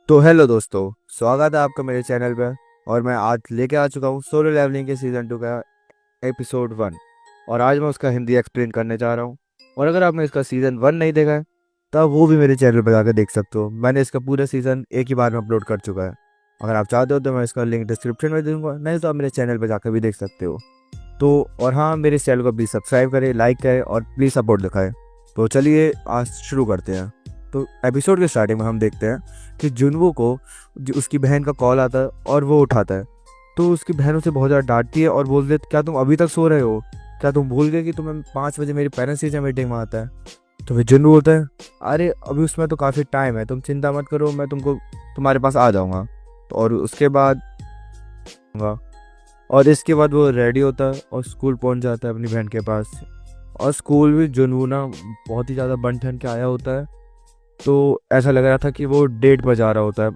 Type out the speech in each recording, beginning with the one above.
तो हेलो दोस्तों, स्वागत है आपका मेरे चैनल पर। और मैं आज लेके आ चुका हूँ सोलो लेवलिंग के सीज़न 2 का एपिसोड 1। और आज मैं उसका हिंदी एक्सप्लेन करने जा रहा हूँ। और अगर आपने इसका सीज़न 1 नहीं देखा है तब वो भी मेरे चैनल पर जाकर देख सकते हो। मैंने इसका पूरा सीज़न एक ही बार में अपलोड कर चुका है। अगर आप चाहते हो तो मैं इसका लिंक डिस्क्रिप्शन में दूंगा, नहीं तो आप मेरे चैनल पर जाकर भी देख सकते हो। तो और हाँ, मेरे चैनल को भी सब्सक्राइब करें, लाइक करें और प्लीज़ सपोर्ट दिखाएं। तो चलिए आज शुरू करते हैं। तो एपिसोड के स्टार्टिंग में हम देखते हैं कि जुनवो को उसकी बहन का कॉल आता है और वो उठाता है। तो उसकी बहन उसे बहुत ज़्यादा डांटती है और बोलती है, क्या तुम अभी तक सो रहे हो? क्या तुम भूल गए कि तुम्हें 5 बजे मेरी पेरेंट्स टीचर मीटिंग में आता है? तो फिर जुनवो बोलता है, अरे अभी उसमें तो काफ़ी टाइम है, तुम चिंता मत करो, मैं तुम्हारे पास आ जाऊँगा। तो और उसके बाद और इसके बाद वो रेडी होता है और स्कूल पहुंच जाता है अपनी बहन के पास। और स्कूल में जुनवो ना बहुत ही ज़्यादा बन ठन के आया होता है। तो ऐसा लग रहा था कि वो डेट पर जा रहा होता है।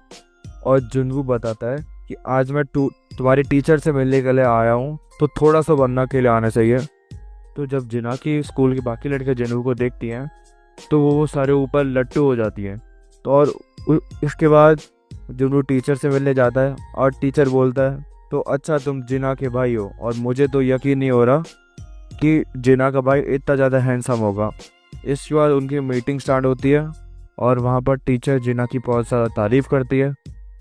और जुनवो बताता है कि आज मैं तुम्हारे टीचर से मिलने के लिए आया हूँ, तो थोड़ा सा बनना के लिए आना चाहिए। तो जब जिना की स्कूल की बाकी लड़कियाँ जुनवो को देखती हैं तो वो सारे ऊपर लट्टू हो जाती हैं। तो और इसके बाद जुनवो टीचर से मिलने जाता है और टीचर बोलता है, तो अच्छा तुम जिना के भाई हो, और मुझे तो यकीन नहीं हो रहा कि जिना का भाई इतना ज़्यादा हैंडसम होगा। इसके बाद उनकी मीटिंग स्टार्ट होती है और वहाँ पर टीचर जिना की बहुत ज़्यादा तारीफ़ करती है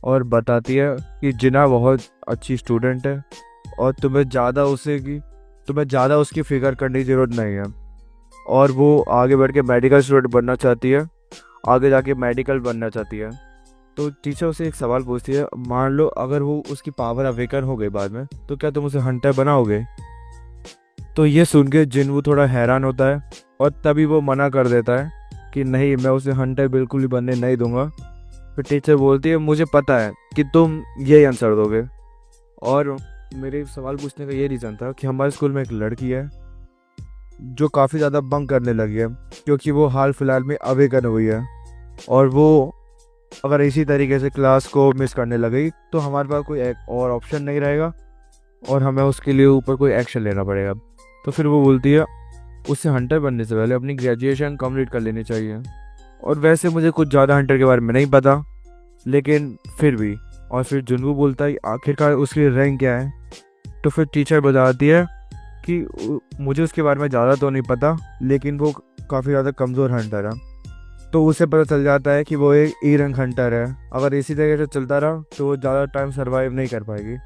और बताती है कि जिना बहुत अच्छी स्टूडेंट है और तुम्हें ज़्यादा उसकी फिक्र करने की ज़रूरत नहीं है। और वो आगे बढ़ के मेडिकल स्टूडेंट बनना चाहती है, आगे जाके मेडिकल बनना चाहती है। तो टीचर उसे एक सवाल पूछती है, मान लो अगर वो उसकी पावर अवेकन हो गई बाद में, तो क्या तुम उसे हंटर बनाओगे? तो ये सुन के जिन्वो थोड़ा हैरान होता है और तभी वो मना कर देता है कि नहीं, मैं उसे हंटर बिल्कुल भी बनने नहीं दूंगा। फिर टीचर बोलती है, मुझे पता है कि तुम यही आंसर दोगे। और मेरे सवाल पूछने का ये रीज़न था कि हमारे स्कूल में एक लड़की है जो काफ़ी ज़्यादा बंक करने लगी है, क्योंकि वो हाल फिलहाल में अवेकन हुई है। और वो अगर इसी तरीके से क्लास को मिस करने लगी तो हमारे पास कोई एक और ऑप्शन नहीं रहेगा और हमें उसके लिए ऊपर कोई एक्शन लेना पड़ेगा। तो फिर वो बोलती है, उससे हंटर बनने से पहले अपनी ग्रेजुएशन कंप्लीट कर लेनी चाहिए। और वैसे मुझे कुछ ज़्यादा हंटर के बारे में नहीं पता, लेकिन फिर भी। और फिर जुनवो बोलता है आखिरकार उसकी रैंक क्या है? तो फिर टीचर बताती है कि मुझे उसके बारे में ज़्यादा तो नहीं पता, लेकिन वो काफ़ी ज़्यादा कमज़ोर हंटर है। तो उसे पता चल जाता है कि वो एक ई रैंक हंटर है। अगर इसी तरीके से चलता रहा तो वो ज़्यादा टाइम सर्वाइव नहीं कर पाएगी।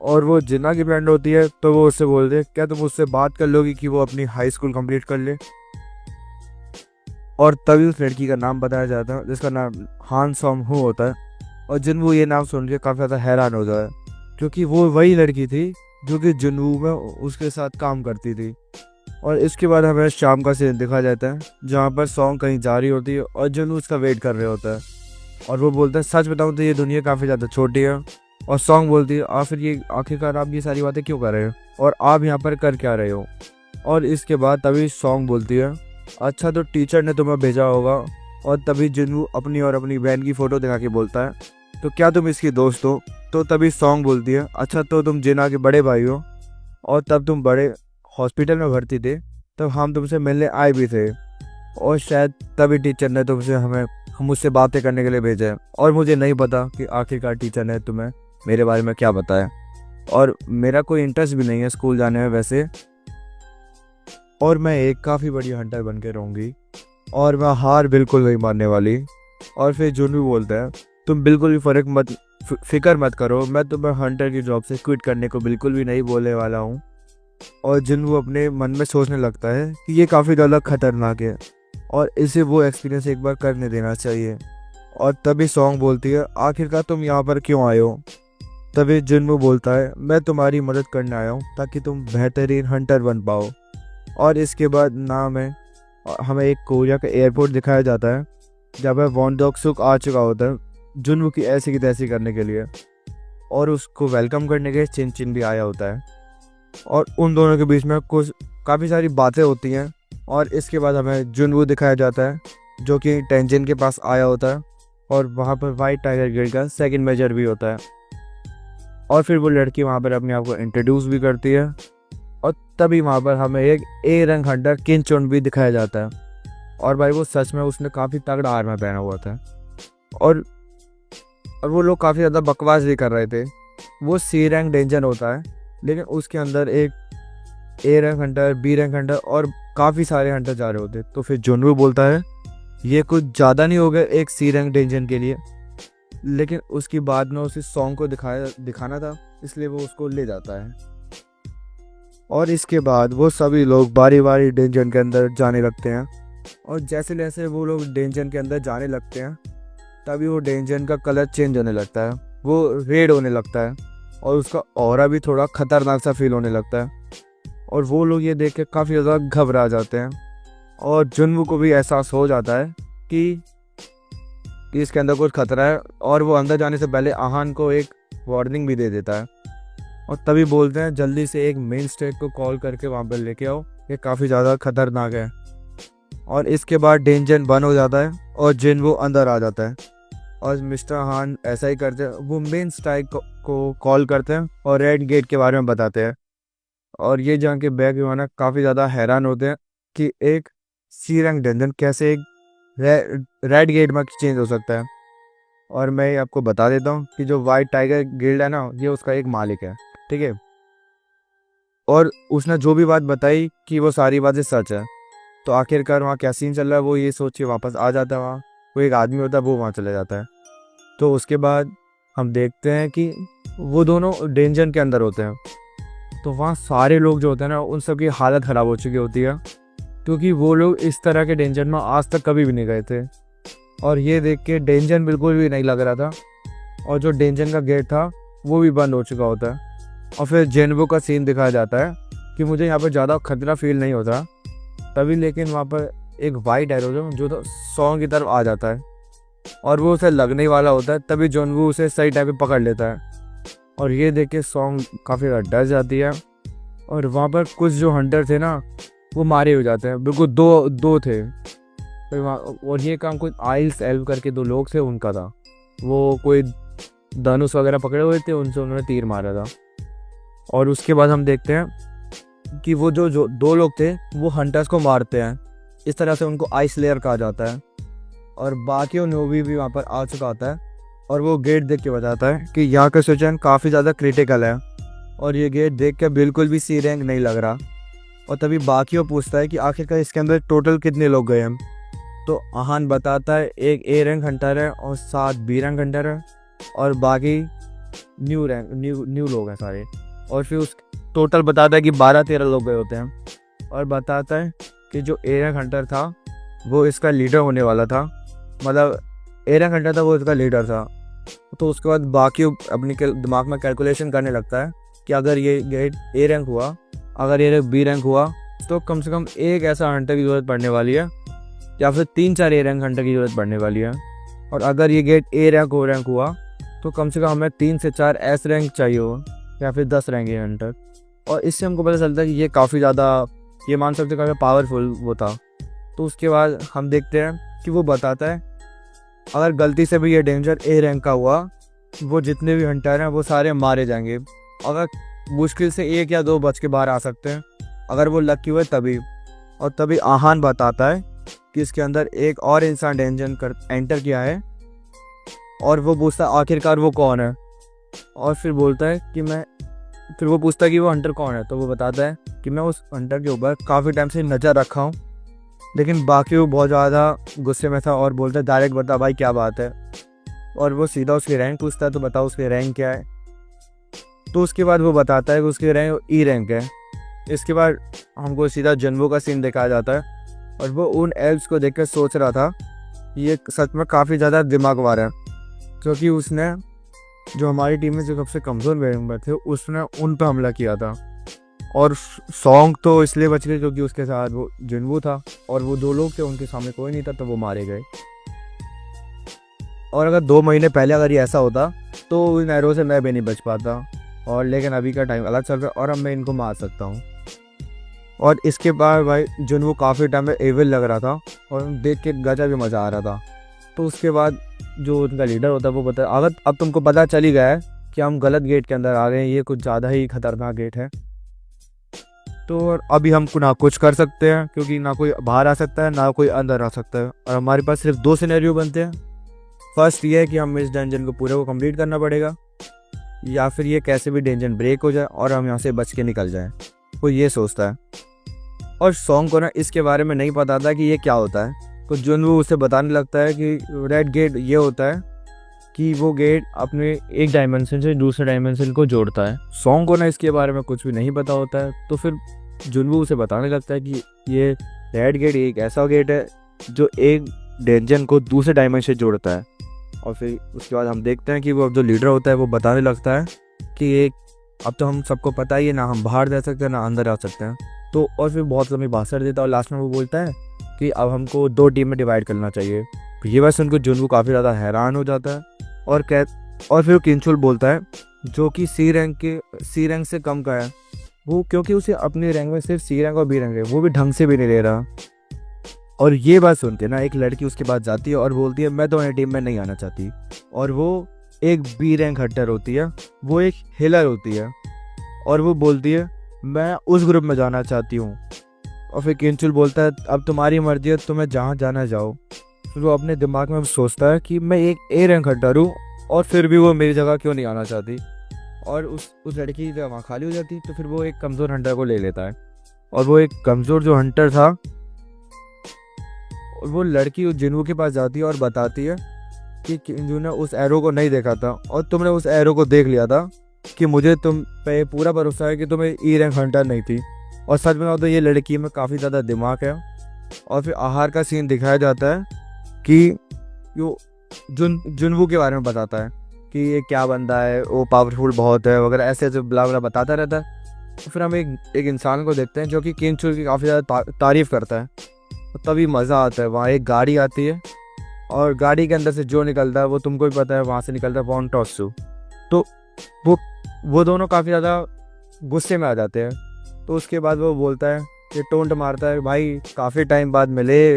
और वो जिन्ना की फ्रेंड होती है, तो वो उससे बोलते हैं, क्या तुम उससे बात कर लोगी कि वो अपनी हाई स्कूल कंप्लीट कर ले? और तभी उस लड़की का नाम बताया जाता है जिसका नाम हान सॉम हू होता है। और जिन्वो ये नाम सुन के काफ़ी ज़्यादा हैरान हो जाए, क्योंकि वो वही लड़की थी जो कि जुनवो में उसके साथ काम करती थी। और इसके बाद हमें शाम का सीन दिखा जाता है जहाँ पर सॉन्ग कहीं जा रही होती है और जुनवो उसका वेट कर रहे होता है। और वो बोलता है, सच बताऊँ तो ये दुनिया काफ़ी ज़्यादा छोटी है। और सॉन्ग बोलती है, आखिरकार आप ये सारी बातें क्यों कर रहे हो और आप यहाँ पर कर क्या रहे हो? और इसके बाद तभी सॉन्ग बोलती है, अच्छा तो टीचर ने तुम्हें भेजा होगा। और तभी जिन्नू अपनी और अपनी बहन की फ़ोटो दिखा के बोलता है, तो क्या तुम इसकी दोस्त हो? तो तभी सॉन्ग बोलती है, अच्छा तो तुम जिना के बड़े भाई हो, और तब तुम बड़े हॉस्पिटल में भर्ती थे, तब हम तुमसे मिलने आए भी थे, और शायद तभी टीचर ने मुझसे बातें करने के लिए भेजा है। और मुझे नहीं पता कि आखिरकार टीचर ने तुम्हें मेरे बारे में क्या बताया। और मेरा कोई इंटरेस्ट भी नहीं है स्कूल जाने में वैसे, और मैं एक काफ़ी बड़ी हंटर बन के रहूँगी और मैं हार बिल्कुल नहीं मानने वाली। और फिर जुनवो बोलता है, तुम बिल्कुल भी फिक्र मत करो, मैं तुम्हें हंटर की जॉब से क्विट करने को बिल्कुल भी नहीं बोलने वाला हूँ। और जुनवो अपने मन में सोचने लगता है कि ये काफ़ी ज़्यादा खतरनाक है और इसे वो एक्सपीरियंस एक बार करने देना चाहिए। और तभी सॉन्ग बोलती है, आखिरकार तुम यहाँ पर क्यों आए हो? तभी जुनवो बोलता है, मैं तुम्हारी मदद करने आया हूँ ताकि तुम बेहतरीन हंटर बन पाओ। और इसके बाद नाम है, हमें एक कोरिया का एयरपोर्ट दिखाया जाता है जहाँ पर वॉन डॉक सुक आ चुका होता है जुनवो की ऐसी की तैसी करने के लिए, और उसको वेलकम करने के लिए चिन चिन भी आया होता है। और उन दोनों के बीच में कुछ काफ़ी सारी बातें होती हैं। और इसके बाद हमें जुनवो दिखाया जाता है जो कि टेंजिन के पास आया होता है, और वहाँ पर वाइट टाइगर गिल्ड का सेकंड मेजर भी होता है। और फिर वो लड़की वहाँ पर अपने आप को इंट्रोड्यूस भी करती है। और तभी वहाँ पर हमें एक ए रैंक हंटर किनचोन भी दिखाया जाता है। और भाई वो सच में उसने काफ़ी तगड़ा आर्मर पहना हुआ था। और और वो लोग काफ़ी ज़्यादा बकवास भी कर रहे थे। वो सी रैंक डेंजन होता है, लेकिन उसके अंदर एक A rank hunter, B rank hunter और काफ़ी सारे हंटर जा रहे होते। तो फिर जुनवू बोलता है ये कुछ ज़्यादा नहीं हो गया एक सी रैंक डेंजन के लिए, लेकिन उसकी बाद में उसे सॉन्ग को दिखाना था, इसलिए वो उसको ले जाता है। और इसके बाद वो सभी लोग बारी बारी डेंजन के अंदर जाने लगते हैं, और जैसे जैसे वो लोग डेंजन के अंदर जाने लगते हैं तभी वो डेंजन का कलर चेंज होने लगता है, वो रेड होने लगता है और उसका ऑरा भी थोड़ा खतरनाक सा फील होने लगता है। और वो लोग ये देख के काफ़ी ज़्यादा घबरा जाते हैं, और जुनवू को भी एहसास हो जाता है कि इसके अंदर कुछ खतरा है, और वो अंदर जाने से पहले आहान को एक वार्निंग भी दे देता है। और तभी बोलते हैं जल्दी से एक मेन स्टेट को कॉल करके वहाँ पर लेके आओ, ये काफ़ी ज़्यादा खतरनाक है। और इसके बाद डेंजन बंद हो जाता है और जिनवू अंदर आ जाता है, और मिस्टर हान ऐसा ही करते हैं, वो मेन स्ट्राइक को कॉल करते हैं और रेड गेट के बारे में बताते हैं। और ये जान के बैग विमाना काफ़ी ज़्यादा हैरान होते हैं कि एक सी रैंक डेंजन कैसे एक रेड गेट में चेंज हो सकता है। और मैं आपको बता देता हूँ कि जो वाइट टाइगर गिल्ड है ना, ये उसका एक मालिक है, ठीक है। और उसने जो भी बात बताई कि वो सारी बातें सच है। तो आखिरकार वहाँ क्या सीन चल रहा है वो ये सोच के वापस आ जाता है। वहाँ वो एक आदमी होता है, वो वहाँ चले जाता है। तो उसके बाद हम देखते हैं कि वो दोनों डेंजन के अंदर होते हैं। तो वहाँ सारे लोग जो होते हैं ना, उन सब की हालत ख़राब हो चुकी होती है, क्योंकि वो लोग इस तरह के डेंजन में आज तक कभी भी नहीं गए थे। और ये देख के डेंजन बिल्कुल भी नहीं लग रहा था, और जो डेंजन का गेट था वो भी बंद हो चुका होता है। और फिर जेनवो का सीन दिखाया जाता है कि मुझे यहाँ पर ज़्यादा खतरा फील नहीं होता तभी, लेकिन वहाँ पर एक वाइट एरो जो तो सॉन्ग की तरफ आ जाता है और वो उसे लगने ही वाला होता है। तभी जेनवो उसे सही टाइम पे पकड़ लेता है, और ये देख के सॉन्ग काफ़ी ज़्यादा डर जाती है। और वहाँ पर कुछ जो हंटर थे ना, वो मारे हो जाते हैं, बिल्कुल दो थे। फिर वहाँ, और ये काम कुछ आइल्स एल्व करके दो लोग थे उनका था, वो कोई धनुष वगैरह पकड़े हुए थे, उनसे उन्होंने तीर मारा था। और उसके बाद हम देखते हैं कि वो जो दो लोग थे वो हंटर्स को मारते हैं, इस तरह से उनको आइस लेयर कहा जाता है। और बाकी नोबी भी वहाँ पर आ चुका होता है, और वो गेट देख के बताता है कि यहाँ का सिचुएशन काफ़ी ज़्यादा क्रिटिकल है, और ये गेट देख के बिल्कुल भी सी रैंक नहीं लग रहा। और तभी बाकी पूछता है कि आखिरकार इसके अंदर टोटल कितने लोग गए हैं। तो आहान बताता है एक ए रैंक हंटर है और 7 बी रैंक हंटर है, और बाकी न्यू लोग हैं सारे। और फिर उस टोटल बताता है कि 12-13 लोग गए होते हैं, और बताता है कि जो ए रैंक हंटर था वो इसका लीडर होने वाला था, मतलब ए रैंक हंटर था वो इसका लीडर था। तो उसके बाद बाकी अपनी दिमाग में कैलकुलेशन करने लगता है कि अगर ये गेट ए रैंक हुआ, अगर ये बी रैंक हुआ, तो कम से कम एक ऐसा हंटर की ज़रूरत पड़ने वाली है, या फिर 3-4 ए रैंक हंटर की ज़रूरत पड़ने वाली है। और अगर ये get a rank O rank हुआ तो कम से कम हमें 3 से 4 एस रैंक चाहिए हो, या फिर 10 रैंक ए हंटर। और इससे हमको पता चलता है कि ये काफ़ी ज़्यादा, ये मान सकते काफ़ी पावरफुल वो था। तो उसके बाद हम देखते हैं कि वो बताता है अगर गलती से भी ये डेंजर ए रैंक का हुआ, वो जितने भी हंटर हैं वो सारे मारे जाएंगे। अगर मुश्किल से 1 या 2 बच के बाहर आ सकते हैं, अगर वो लकी हुए तभी। और तभी आहान बताता है कि इसके अंदर एक और इंसान डेंजन एंटर किया है, और वो पूछता है आखिरकार वो कौन है। और फिर बोलता है कि फिर वो पूछता है कि वो हंटर कौन है। तो वो बताता है कि मैं उस हंटर के ऊपर काफ़ी टाइम से नज़र रखा हूँ, लेकिन बाकी वो बहुत ज़्यादा गुस्से में था और बोलता है डायरेक्ट बता भाई क्या बात है। और वो सीधा उसकी रैंक पूछता है, तो बताओ उसकी रैंक क्या है। तो उसके बाद वो बताता है कि उसकी रैंक ई रैंक है। इसके बाद हमको सीधा जेनवो का सीन दिखाया जाता है, और वो उन एल्व्स को देखकर सोच रहा था ये सच में काफ़ी ज़्यादा दिमागवार है, क्योंकि उसने जो हमारी टीम में जो सबसे कमज़ोर मेंबर थे उसने उन पर हमला किया था। और सॉन्ग तो इसलिए बच गए क्योंकि उसके साथ वो जिनवू था, और वो 2 लोग थे, उनके सामने कोई नहीं था, तो वो मारे गए। और अगर 2 महीने पहले अगर ये ऐसा होता तो इन एरो से मैं भी नहीं बच पाता, और लेकिन अभी का टाइम अलग चल रहा है और अब मैं इनको मार सकता हूँ। और इसके बाद भाई जिनवू काफ़ी टाइम में एविल लग रहा था, और देख के गजब भी मज़ा आ रहा था। तो उसके बाद जो उनका लीडर होता है वो बताया अगर अब तुमको पता चल ही गया है कि हम गलत गेट के अंदर आ गए हैं, ये कुछ ज़्यादा ही खतरनाक गेट है, तो अभी हम ना कुछ कर सकते हैं, क्योंकि ना कोई बाहर आ सकता है ना कोई अंदर आ सकता है, और हमारे पास सिर्फ 2 सिनेरियो बनते हैं। फर्स्ट ये है कि हमें इस डंजन को पूरे को कंप्लीट करना पड़ेगा, या फिर ये कैसे भी डंजन ब्रेक हो जाए और हम यहाँ से बच के निकल जाएं। वो ये सोचता है, और सॉन्ग को ना इसके बारे में नहीं पता था कि ये क्या होता है। तो जुनवू उसे बताने लगता है कि रेड गेट ये होता है कि वो गेट अपने एक डायमेंशन से दूसरे डायमेंशन को जोड़ता है। सॉन्ग को ना इसके बारे में कुछ भी नहीं पता होता है, तो फिर जुनवू उसे बताने लगता है कि ये रेड गेट एक ऐसा गेट है जो एक डेंजन को दूसरे डायमेंशन से जोड़ता है। और फिर उसके बाद हम देखते हैं कि वो जो लीडर होता है वो बताने लगता है कि एक अब तो हम सबको पता ही है ना, हम बाहर जा सकते हैं ना अंदर आ सकते हैं। तो और फिर बहुत लंबी भाषण देता है और लास्ट में वो बोलता है कि अब हमको 2 टीम में डिवाइड करना चाहिए। तो ये बात सुनकर जुनवू काफ़ी ज़्यादा हैरान हो जाता है और फिर किंचुल बोलता है, जो कि सी रैंक से कम का है वो, क्योंकि उसे अपने रैंक में सिर्फ सी रैंक और बी रैंक है, वो भी ढंग से भी नहीं ले रहा। और ये बात सुन के ना एक लड़की उसके पास जाती है और बोलती है मैं तुम्हारी टीम में नहीं आना चाहती। और वो एक बी रैंक हंटर होती है, वो एक हिलर होती है, और वो बोलती है मैं उस ग्रुप में जाना चाहती हूँ। और फिर किंचुल बोलता है अब तुम्हारी मर्जी है, तुम्हें जहाँ जाना जाओ। फिर वो अपने दिमाग में सोचता है कि मैं एक ए रैंक हंटर हूँ और फिर भी वो मेरी जगह क्यों नहीं आना चाहती। और उस लड़की की जगह वहाँ खाली हो जाती, तो फिर वो एक कमज़ोर हंटर को ले लेता है। और वो एक कमज़ोर जो हंटर था, वो लड़की उस जिन्वू के पास जाती है और बताती है कि किंजू ने उस एरो को नहीं देखा था और तुमने उस एरो को देख लिया था, कि मुझे तुम पे पूरा भरोसा है कि तुम्हें ई रैंक हंटर नहीं थी। और सच में तो ये लड़की में काफ़ी ज़्यादा दिमाग है। और फिर आहार का सीन दिखाया जाता है कि जो जुनवू के बारे में बताता है कि ये क्या बंदा है, वो पावरफुल बहुत है वगैरह, ऐसे ऐसे बुला बुला बताता रहता है। तो फिर हम एक इंसान को देखते हैं जो कि किंचुल की काफ़ी ज़्यादा तारीफ़ करता है। तो तभी मज़ा आता है। वहाँ एक गाड़ी आती है और गाड़ी के अंदर से जो निकलता है वो तुमको भी पता है, वहाँ से निकलता है वॉन टॉसू। तो वो दोनों काफ़ी ज़्यादा गुस्से में आ जाते हैं। तो उसके बाद वो बोलता है, ये टोंट मारता है, भाई काफ़ी टाइम बाद मिले,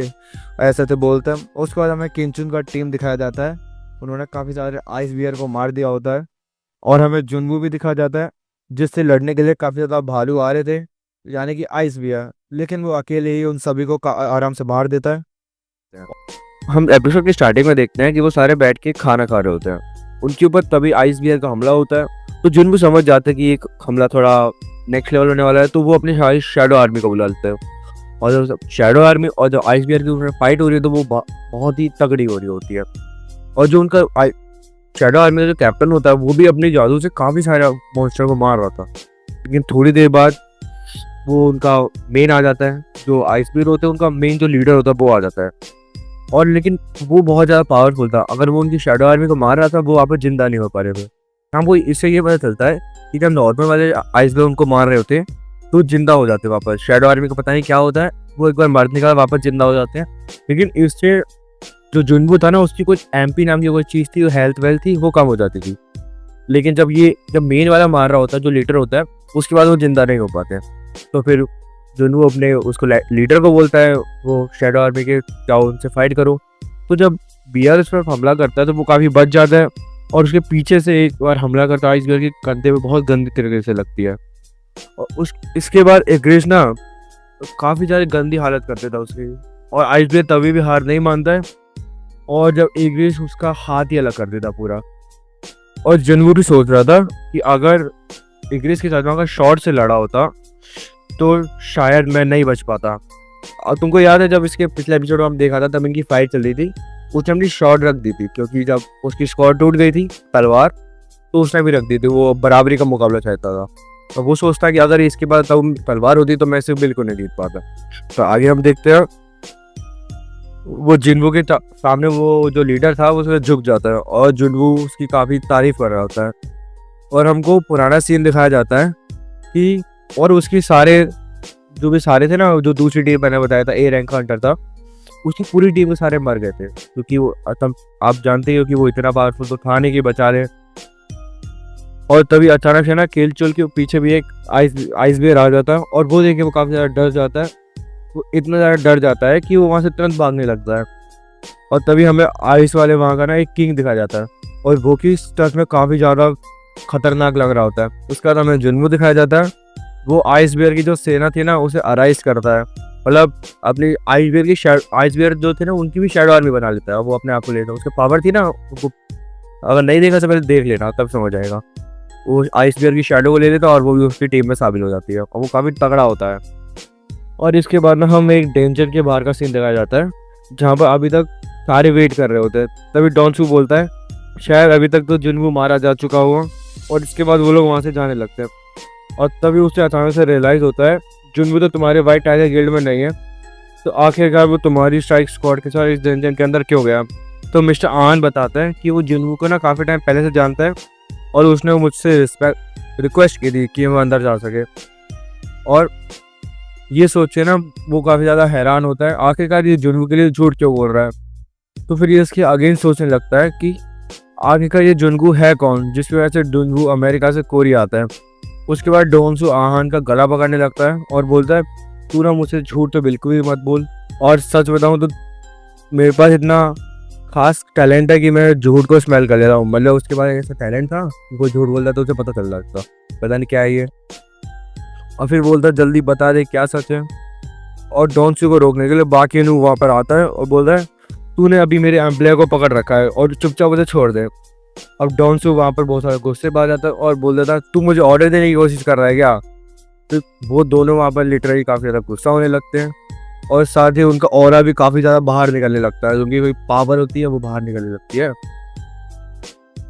ऐसे तो बोलता है। उसके बाद हमें किंचुन का टीम दिखाया जाता है, उन्होंने काफ़ी सारे आइस बियर को मार दिया होता है। और हमें जुनवू भी दिखाया जाता है जिससे लड़ने के लिए काफ़ी ज़्यादा भालू आ रहे थे, यानी कि आइस बियर, लेकिन वो अकेले ही उन सभी को आराम से मार देता है। हम एपिसोड की स्टार्टिंग में देखते हैं कि वो सारे बैठ के खाना खा रहे होते हैं, उनके ऊपर तभी आइस बियर का हमला होता है। तो जुनवू समझ जाता है कि एक हमला थोड़ा नेक्स्ट लेवल होने वाला है, तो वो अपनी सारी शैडो आर्मी को बुला लेते हैं। और जब शैडो आर्मी और जो आइस बियर की उसमें फाइट हो रही है तो वो बहुत ही तगड़ी हो रही होती है। और जो उनका शैडो आर्मी का जो कैप्टन होता है वो भी अपनी जादू से काफ़ी सारे मॉन्स्टर को मार रहा था। लेकिन थोड़ी देर बाद वो उनका मेन आ जाता है, जो आइस बियर होते हैं उनका मेन जो लीडर होता है वो आ जाता है। और लेकिन वो बहुत ज़्यादा पावरफुल था, अगर वो उनकी शैडो आर्मी को मार रहा था वो वापस जिंदा नहीं हो पा रहे थे। हमको इससे ये पता चलता है कि जब नॉर्मल वाले आइस बियर उनको मार रहे होते तो जिंदा हो जाते वापस। शैडो आर्मी को पता नहीं क्या होता है, वो एक बार मरने के बाद वापस जिंदा हो जाते हैं। लेकिन इससे जो जुनवू था ना, उसकी कुछ एमपी नाम की कोई चीज़ थी, हेल्थ वेल्थ थी, वो कम हो जाती थी। लेकिन जब मेन वाला मार रहा होता है, जो लीडर होता है, उसके बाद वो जिंदा नहीं हो पाते। तो फिर जुनवू अपने उसको लीडर को बोलता है वो शैडो आर्मी के, जाओ उनसे फाइट करो। तो जब बियर उस पर हमला करता है तो वो काफ़ी बच जाता है और उसके पीछे से एक बार हमला करता है, आइस बियर के कंधे में बहुत गंदी तरीके से लगती है। और इसके बाद एग्रिस ना काफ़ी ज़्यादा गंदी हालत करते था उसकी, और आइस बियर तभी भी हार नहीं मानता है। और जब एग्रिस उसका हाथ ही अलग कर देता पूरा। और जुनवू भी सोच रहा था कि अगर एग्रिस के साथ अगर शॉर्ट से लड़ा होता तो शायद मैं नहीं बच पाता। और तुमको याद है जब इसके पिछले एपिसोड में हम देखा था तब इनकी फाइट चल रही थी, उसने अपनी शॉर्ट रख दी थी, क्योंकि जब उसकी स्क्वाड टूट गई थी तलवार, तो उसने भी रख दी थी, वो बराबरी का मुकाबला चाहता था। तो वो सोचता कि अगर इसके बाद तब तलवार होती तो मैं इसे बिल्कुल नहीं जीत पाता। तो आगे हम देखते हैं वो जुनवू के सामने वो जो लीडर था वो उसमें झुक जाता है और जुनवू उसकी काफ़ी तारीफ कर रहा होता है। और हमको पुराना सीन दिखाया जाता है कि और उसकी जो भी सारे थे ना, जो दूसरी टीम मैंने बताया था ए रैंक का हंटर था, उसकी पूरी टीम में सारे मर गए थे, क्योंकि वो आप जानते हो कि वो इतना पावरफुल तो था नहीं कि बचा ले। और तभी अचानक से ना किंचुल के पीछे भी एक आइस बियर आ जाता है और वो देख के वो काफ़ी ज़्यादा डर जाता है। वो इतना ज़्यादा डर जाता है कि वो वहाँ से तुरंत भागने लगता है। और तभी हमें आइस वाले वहाँ का ना एक किंग दिखाया जाता है, और वो की सच में काफ़ी ज़्यादा खतरनाक लग रहा होता है। उसके बाद हमें जुनवू दिखाया जाता है, वो आइस बियर की जो सेना थी ना उसे अराइज करता है मतलब अपनी आइस बियर जो थे ना उनकी भी शैडो आर्मी बना लेता है, वो अपने आप को लेता है। उसके पावर थी ना वो, अगर नहीं देखा तो पहले देख लेना तब समझ आएगा। वो आइस बियर की शैडो को ले लेता है और वो भी उसकी टीम में शामिल हो जाती है और वो काफ़ी तगड़ा होता है। और इसके बाद ना हम एक डेंजर के बाहर का सीन दिखाया जाता है, जहाँ पर अभी तक सारे वेट कर रहे होते हैं। तभी डॉन्सू बोलता है शायद अभी तक तो जुनवू मारा जा चुका हुआ, और इसके बाद वो लोग वहाँ से जाने लगते हैं। और तभी उसे अचानक से रियलाइज़ होता है जुनवू तो तुम्हारे वाइट टाइगर गिल्ड में नहीं है, तो आखिरकार वो तुम्हारी स्ट्राइक स्क्वाड के साथ इस डेंजर के अंदर क्यों गया। तो मिस्टर आन बताता है कि वो जुनवू को ना काफ़ी टाइम पहले से जानता है और उसने मुझसे रिक्वेस्ट की थी कि वो अंदर जा सके। और ये सोचे ना वो काफ़ी ज़्यादा हैरान होता है, आखिरकार ये जुनवू के लिए झूठ क्यों बोल रहा है। तो फिर ये इसके अगेंस्ट सोचने लगता है कि आखिरकार ये जुनवू है कौन, जिसकी वजह से जुनवू अमेरिका से कोरिया आता है। उसके बाद डोंसू आहान का गला पकड़ने लगता है और बोलता है तू ना मुझसे झूठ तो बिल्कुल भी मत बोल, और सच बताऊँ तो मेरे पास इतना खास टैलेंट है कि मैं झूठ को स्मेल कर लेता हूँ। मतलब उसके बाद ऐसा टैलेंट था, वो झूठ बोलता तो उसे पता चल जाता, पता नहीं क्या है ये। और फिर बोलता जल्दी बता दे क्या सच है। और डोंसू को रोकने के लिए बाकी नू वहाँ पर आता है और बोलता है तूने अभी मेरे एम्प्लॉय को पकड़ रखा है और चुपचाप उसे छोड़ दे। अब डोंसू वहाँ पर बहुत सारे गुस्से में आ जाता है और बोल देता है तू मुझे ऑर्डर देने की कोशिश कर रहा है क्या। तो वो दोनों वहाँ पर लिटरली काफ़ी ज़्यादा गुस्सा होने लगते हैं, और साथ ही उनका ऑरा भी काफ़ी ज़्यादा बाहर निकलने लगता है, उनकी कोई पावर होती है वो बाहर निकलने लगती है।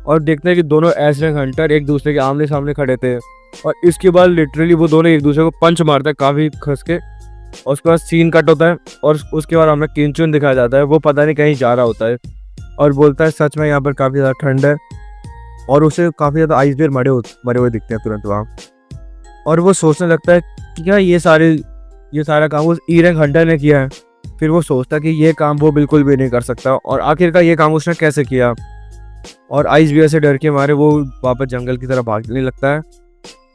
और देखते हैं कि दोनों एस रैंक हंटर एक दूसरे के आमने सामने खड़े थे, और इसके बाद लिटरली वो दोनों एक दूसरे को पंच मारते हैं काफ़ी खस के। और उसके बाद सीन कट होता है और उसके बाद हमें किंचुन दिखाया जाता है, वो पता नहीं कहीं जा रहा होता है और बोलता है सच में यहाँ पर काफ़ी ज़्यादा ठंड है, और उसे काफ़ी ज़्यादा आइस बियर मरे हुए दिखते हैं तुरंत वहाँ। और वो सोचने लगता है कि क्या ये सारा काम उस ई रैंक हंटर ने किया है। फिर वो सोचता है कि ये काम वो बिल्कुल भी नहीं कर सकता, और आखिरकार ये काम उसने कैसे किया। और आइस बियर से डर के मारे वो वापस जंगल की तरफ भागने लगता है।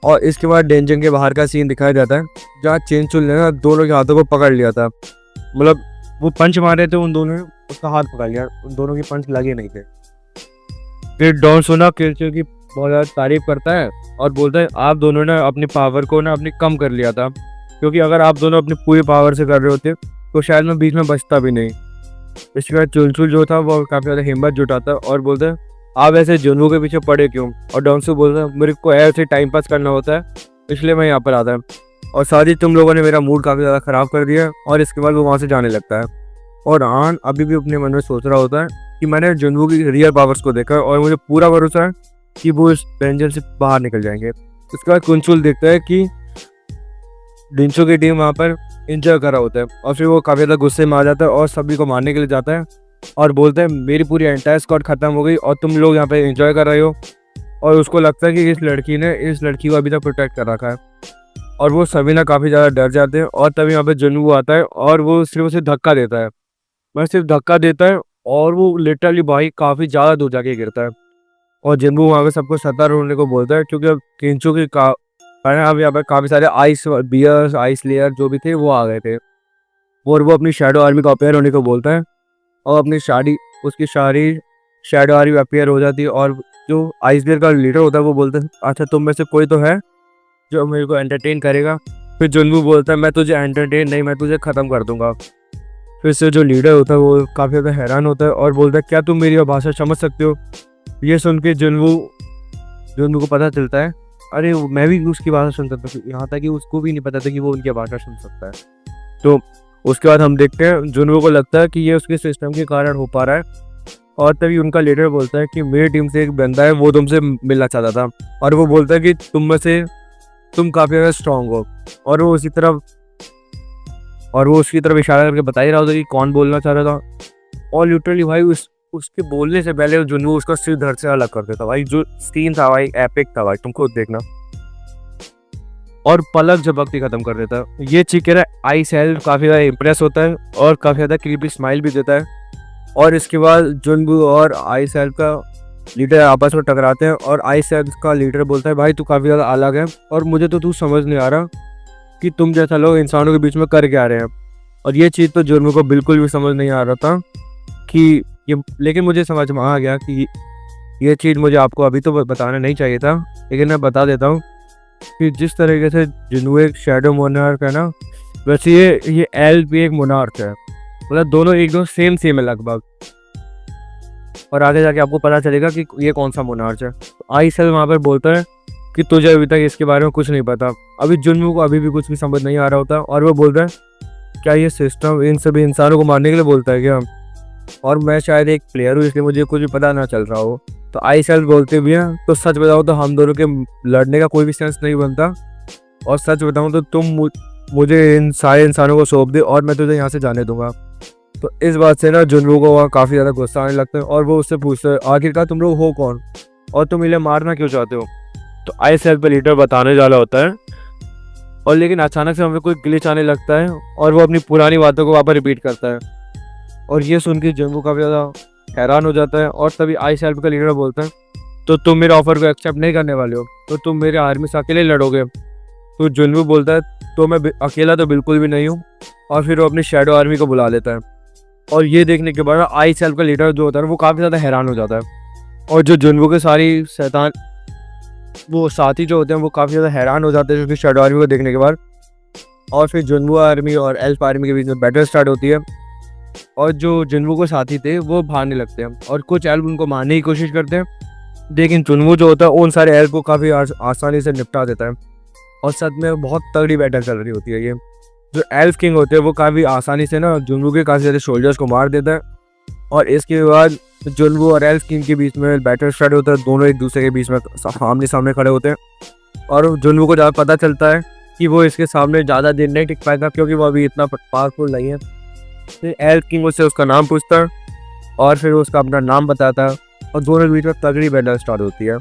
और इसके बाद डेंजर के बाहर का सीन दिखाया जाता है, जहाँ चेंचुल ने ना दोनों के हाथों को पकड़ लिया था। मतलब वो पंच मारे थे उन दोनों ने, उसका हाथ पकड़ लिया, उन दोनों के पंच लगे नहीं थे। फिर डॉन सुना किंचुन की बहुत ज़्यादा तारीफ करता है और बोलता है आप दोनों ने अपनी पावर को ना अपनी कम कर लिया था, क्योंकि अगर आप दोनों अपनी पूरी पावर से कर रहे होते तो शायद मैं बीच में बचता भी नहीं। इसके बाद चुलचुल जो था वो काफ़ी ज़्यादा हिम्मत जुटाता है और बोलता है आप ऐसे जुनवू के पीछे पड़े क्यों। और डॉन्सू बोलता है मेरे को ऐसे टाइम पास करना होता है इसलिए मैं यहाँ पर आता है, और साथ ही तुम लोगों ने मेरा मूड काफ़ी ज़्यादा ख़राब कर दिया। और इसके बाद वो वहाँ से जाने लगता है, और आन अभी भी अपने मन में सोच रहा होता है कि मैंने जुनवू की रियल पावर्स को देखा है और मुझे पूरा भरोसा है कि वो इस डेंजर से बाहर निकल जाएंगे। इसके बाद कुंचुल देखता है कि डिंचो की टीम वहाँ पर इंजॉय कर रहा होता है, और फिर वो काफ़ी ज़्यादा गुस्से में आ जाता है और सभी को मारने के लिए जाता है और बोलते हैं मेरी पूरी एंटायर स्क्वाड खत्म हो गई और तुम लोग यहाँ पे एंजॉय कर रहे हो। और उसको लगता है कि इस लड़की ने इस लड़की को अभी तक प्रोटेक्ट कर रखा है, और वो सभी ना काफ़ी ज़्यादा डर जाते हैं। और तभी यहाँ पे जुनवू आता है और वो सिर्फ उसे धक्का देता है, मैं सिर्फ धक्का देता है और वो लिटरली भाई काफ़ी ज़्यादा दूर जाके गिरता है। और जुनवू वहाँ पे सबको सतर्क होने को बोलता है, क्योंकि अब किंचो की अब यहाँ पर काफ़ी सारे आइस बियर्स आइस लेयर जो भी थे वो आ गए थे, और वो अपनी शैडो आर्मी को अपेयर होने को बोलता है और अपनी उसकी सारी शैडो आर्मी अपेयर हो जाती है। और जो आइस बियर का लीडर होता है वो बोलता है अच्छा तुम में से कोई तो है जो मेरे को एंटरटेन करेगा। फिर जुनवू बोलता है मैं तुझे एंटरटेन नहीं, मैं तुझे ख़त्म कर दूंगा। फिर से जो लीडर होता है वो काफ़ी ज़्यादा हैरान होता है और बोलता है क्या तुम मेरी भाषा समझ सकते हो। ये सुन के जुनवू को पता चलता है अरे मैं भी उसकी भाषा सुन सकता हूँ, यहाँ तक कि उसको भी नहीं पता था कि वो उनकी भाषा सुन सकता है। तो उसके बाद हम देखते हैं जुनवू को लगता है कि ये उसके सिस्टम के कारण हो पा रहा है, और तभी उनका लीडर बोलता है कि मेरी टीम से एक बंदा है वो तुमसे मिलना चाहता था, और वो बोलता है कि तुम काफ़ी ज़्यादा स्ट्रांग हो। और वो उसकी तरफ इशारा करके बता ही रहा होता कि कौन बोलना चाह रहा था। और लिटरली भाई उसके बोलने से पहले जुनवू उसका सिर धड़ से अलग कर देता भाई। जो सीन था भाई एपिक था भाई, तुम खुद देखना। और पलक झपकती खत्म कर देता है। ये चिकेरा आइस हेल्प काफ़ी ज़्यादा इम्प्रेस होता है और काफ़ी ज़्यादा क्रीपी स्माइल भी देता है। और इसके बाद जुनवू और आइस हेल्प का लीडर आपस में टकराते हैं, और आइस हेल्प का लीडर बोलता है भाई तू काफ़ी ज़्यादा अलग है और मुझे तो तू समझ नहीं आ रहा कि तुम जैसा लोग इंसानों के बीच में कर क्या रहे हैं। और ये चीज़ तो जुनवू को बिल्कुल भी समझ नहीं आ रहा था कि ये, लेकिन मुझे समझ में आ गया कि ये चीज़ मुझे आपको अभी तो बताना नहीं चाहिए था, लेकिन मैं बता देता हूँ कि जिस तरीके से जुनवू एक शैडो मोनार्क है ना, वैसे ये एल्फ भी एक मोनार्क है, मतलब दोनों एकदम सेम सेम है लगभग। और आगे जाके आपको पता चलेगा कि ये कौन सा मोनार्क है। आइसेल वहाँ पर बोलता है कि तुझे अभी तक इसके बारे में कुछ नहीं पता। अभी जुन्नू को अभी भी कुछ भी समझ नहीं आ रहा होता, और वो बोलता है क्या ये सिस्टम इन सभी इंसानों को मारने के लिए बोलता है क्या, और मैं शायद एक प्लेयर हूँ इसलिए मुझे कुछ भी पता ना चल रहा हो। तो आइसेल बोलते भी हैं तो सच बताओ तो हम दोनों के लड़ने का कोई भी सेंस नहीं बनता, और सच बताऊँ तो तुम मुझे इन सारे इंसानों को सौंप दे और मैं तुझे यहाँ से जाने दूंगा। तो इस बात से ना जुन्नू को वहाँ काफ़ी ज़्यादा गुस्सा आने लगता है, और वो उससे पूछता है आखिरकार तुम लोग हो कौन और तुम इन्हें मारना क्यों चाहते हो। तो आइसेल पे लीडर बताने जा रहा होता है, और लेकिन अचानक से हमें कोई ग्लिच आने लगता है और वो अपनी पुरानी बातों को वहाँ पर रिपीट करता है। और ये सुन के जुन्नू काफ़ी ज़्यादा हैरान हो जाता है, और तभी आइसेल का लीडर बोलता है तो तुम मेरे ऑफर को एक्सेप्ट नहीं करने वाले हो, तो तुम मेरे आर्मी से अकेले लड़ोगे। तो जुन्नू बोलता है तो मैं अकेला तो बिल्कुल भी नहीं हूँ, और फिर वो अपनी शैडो आर्मी को बुला लेता है। और ये देखने के बाद आइसेल का लीडर जो होता है वो काफ़ी ज़्यादा हैरान हो जाता है, और जो जुन्नू के सारी शैतान वो साथी जो होते हैं वो काफ़ी ज़्यादा हैरान हो जाते हैं उसकी शैडो आर्मी को देखने के बाद। और फिर जुन्नू आर्मी और एल्फ आर्मी के बीच में बैटल स्टार्ट होती है, और जो जुन्नू के साथी थे वो भागने लगते हैं, और कुछ एल्फ उनको मारने की कोशिश करते हैं, लेकिन जुन्नू जो होता है उन सारे एल्फ को काफ़ी आसानी से निपटा देता है। और सच में बहुत तगड़ी बैटल चल रही होती है। ये जो एल्फ किंग होते हैं वो काफ़ी आसानी से ना जुन्नू के काफ़ी सारे सोल्जर्स को मार देता है, और इसके बाद जुन्नू और एल्फ किंग के बीच में बैटल स्टार्ट होता है। दोनों एक दूसरे के बीच में आमने सामने खड़े होते हैं, और जुन्नू को ज़्यादा पता चलता है कि वो इसके सामने ज़्यादा देर नहीं टिक पाएगा क्योंकि वो अभी इतना पावरफुल नहीं है। फिर एल्फ किंग उससे उसका नाम पूछता है, और फिर उसका अपना नाम बताता है, और दोनों के बीच में तगड़ी बैटल स्टार्ट होती है।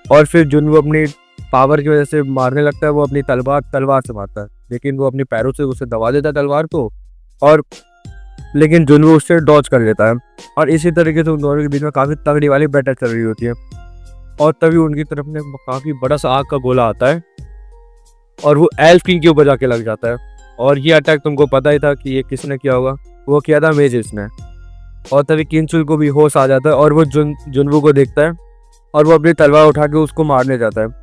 और फिर जुन्नू अपनी पावर की वजह से मारने लगता है, वो अपनी तलवार से मारता है, लेकिन वो अपनी पैरों से उसे दबा देता है तलवार को, और लेकिन जुन्नू उससे डॉज कर लेता है। और इसी तरीके से उन दोनों के बीच में काफ़ी तगड़ी वाली बैटल चल रही होती है, और तभी उनकी तरफ में काफ़ी बड़ा सा आग का गोला आता है, और वो एल्फ किंग के ऊपर जाके लग जाता है। और ये अटैक तुमको पता ही था कि ये किसने किया होगा, वो किया था मेजिस ने। और तभी किंचुल को भी होश आ जाता है, और वो जुन्नू को देखता है, और वो अपनी तलवार उठा के उसको मारने जाता है।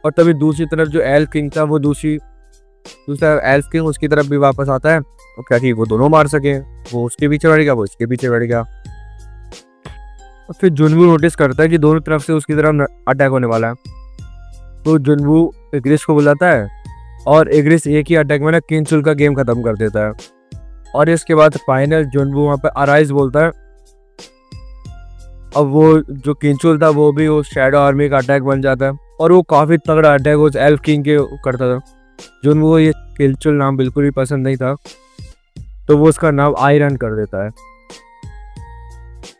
और तभी दूसरी तरफ जो एल्फ किंग था वो दूसरा एल्फ किंग उसकी तरफ भी वापस आता है, और क्या कि वो दोनों मार सके, वो उसके पीछे बढ़ गया, वो इसके पीछे बढ़ गया। और फिर जुन्नू नोटिस करता है कि दोनों तरफ से उसकी तरफ अटैक होने वाला है, तो जुन्नू इग्रिस को बुलाता है, और इग्रिस एक ही अटैक में ना किंचुल का गेम खत्म कर देता है। और इसके बाद फाइनल जुन्नू वहाँ पे अराइज बोलता है, अब वो जो किंचुल था वो भी उस शैडो आर्मी का अटैक बन जाता है, और वो काफ़ी तगड़ा अटैक उस एल्फ किंग के करता था। जुन्नू को ये किंचुल नाम बिल्कुल भी पसंद नहीं था, तो वो उसका नाम आयरन कर देता है,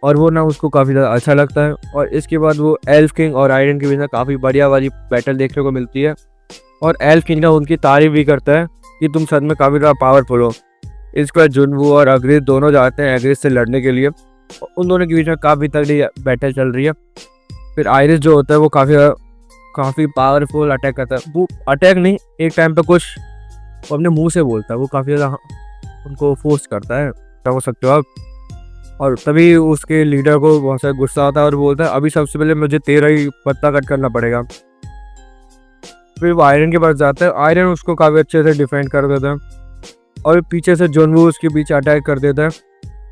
और वो नाम उसको काफ़ी ज़्यादा अच्छा लगता है। और इसके बाद वो एल्फ किंग और आयरन के बीच में काफ़ी बढ़िया वाली बैटल देखने को मिलती है, और एल्फ किंग ना उनकी तारीफ भी करता है कि तुम सच में काफ़ी ज़्यादा पावरफुल हो। इसके बाद जुन्नू और अग्रिस दोनों जाते हैं एग्रिस से लड़ने के लिए, उन दोनों के बीच में काफ़ी तगड़ी बैटल चल रही है। फिर आयरिस जो होता है वो काफ़ी पावरफुल अटैक करता है, वो अटैक नहीं, एक टाइम पे कुछ वो अपने मुंह से बोलता है, वो काफ़ी ज़्यादा उनको फोर्स करता है, समझ सकते हो आप। और तभी उसके लीडर को बहुत सारा गुस्सा आता है, और बोलता है अभी सबसे पहले मुझे तेरा ही पत्ता कट करना पड़ेगा। फिर वो आयरन के पास जाता है, आयरन उसको काफ़ी अच्छे से डिफेंड कर देता है, और पीछे से जुन्नू उसके पीछे अटैक कर देता है,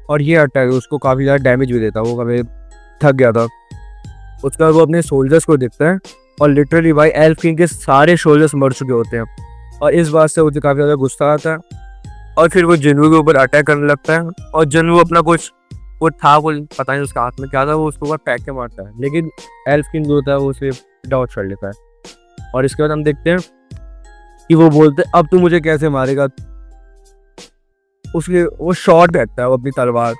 और ये अटैक उसको काफ़ी ज़्यादा डैमेज भी देता है, वो काफ़ी थक गया था। उसके बाद वो अपने सोल्जर्स को देखता है, और लिटरली भाई एल्फ किंग के सारे सोल्जर्स मर चुके होते हैं, और इस बात से मुझे काफ़ी ज़्यादा गुस्सा आता है। और फिर वो जुन्नू के ऊपर अटैक करने लगता है, और जुन्नू अपना कुछ वो था, वो पता नहीं उसका हाथ में क्या था, वो उसके ऊपर फेंक के मारता है, लेकिन एल्फ किंग जो होता है वो उसे डॉच कर लेता है। और इसके बाद हम देखते हैं कि वो बोलते हैं अब तू मुझे कैसे मारेगा, उसके वो शॉट देता है वो अपनी तलवार,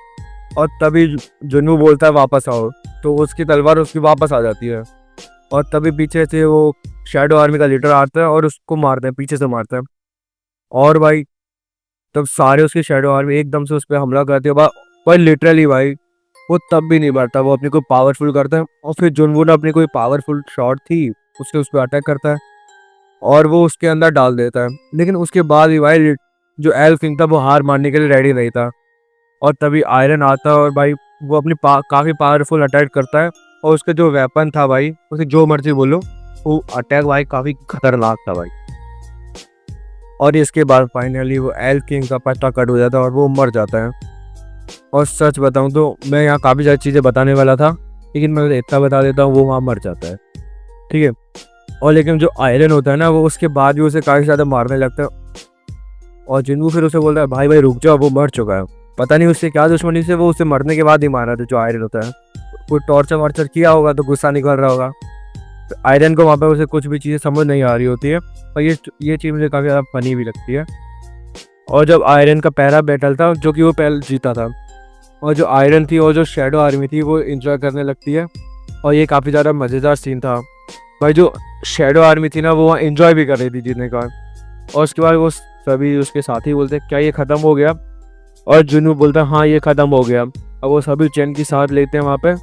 और तभी जुन्नू बोलता है वापस आओ, तो उसकी तलवार उसकी वापस आ जाती है, और तभी पीछे से वो शैडो आर्मी का लीडर आता है और उसको मारते हैं, पीछे से मारता है। और भाई तब सारे उसकी शैडो आर्मी एकदम से उस पर हमला करती है, पर लिटरली भाई वो तब भी नहीं मरता, वो अपनी कोई पावरफुल करता है, और फिर जुन्नू ने अपनी कोई पावरफुल शॉट थी उससे उस पर अटैक करता है, और वो उसके अंदर डाल देता है। लेकिन उसके बाद भी भाई जो एल्फ किंग था वो हार मानने के लिए रेडी नहीं था, और तभी आयरन आता है, और भाई वो अपनी काफ़ी पावरफुल अटैक करता है, और उसका जो वेपन था भाई, उसे जो मर्जी बोलो, वो अटैक भाई काफ़ी खतरनाक था भाई। और इसके बाद फाइनली वो एल्फ किंग का पट्टा कट हो जाता है और वो मर जाता है। और सच बताऊं तो मैं यहाँ काफ़ी सारी चीज़ें बताने वाला था, लेकिन मैं इतना बता देता हूँ, वो वहाँ मर जाता है। ठीक है। और लेकिन जो आयरन होता है ना, वो उसके बाद भी उसे काफ़ी ज़्यादा मारने लगता है। और जिन्नू फिर उसे बोलता है भाई भाई रुक जाओ, वो मर चुका है। पता नहीं उससे क्या दुश्मनी से वो उसे मरने के बाद ही मारा था, जो आयरन होता है। कोई टॉर्चर वार्चर किया होगा तो गुस्सा निकल रहा होगा। तो आयरन को वहाँ पे उसे कुछ भी चीज़ें समझ नहीं आ रही होती है। और ये चीज़ मुझे काफ़ी ज़्यादा फनी भी लगती है। और जब आयरन का पहला बैटल था, जो कि वो पहले जीता था, और जो आयरन थी और जो शैडो आर्मी थी वो इंजॉय करने लगती है। और ये काफ़ी ज़्यादा मज़ेदार सीन था भाई। जो शैडो आर्मी थी ना, वो वहाँ इंजॉय भी कर रही थी जीतने का। और उसके बाद वो सभी उसके साथी बोलते क्या ये ख़त्म हो गया? और जुनू बोलता है हाँ ये ख़त्म हो गया। अब वो सभी चैन की साथ लेते हैं वहाँ पे।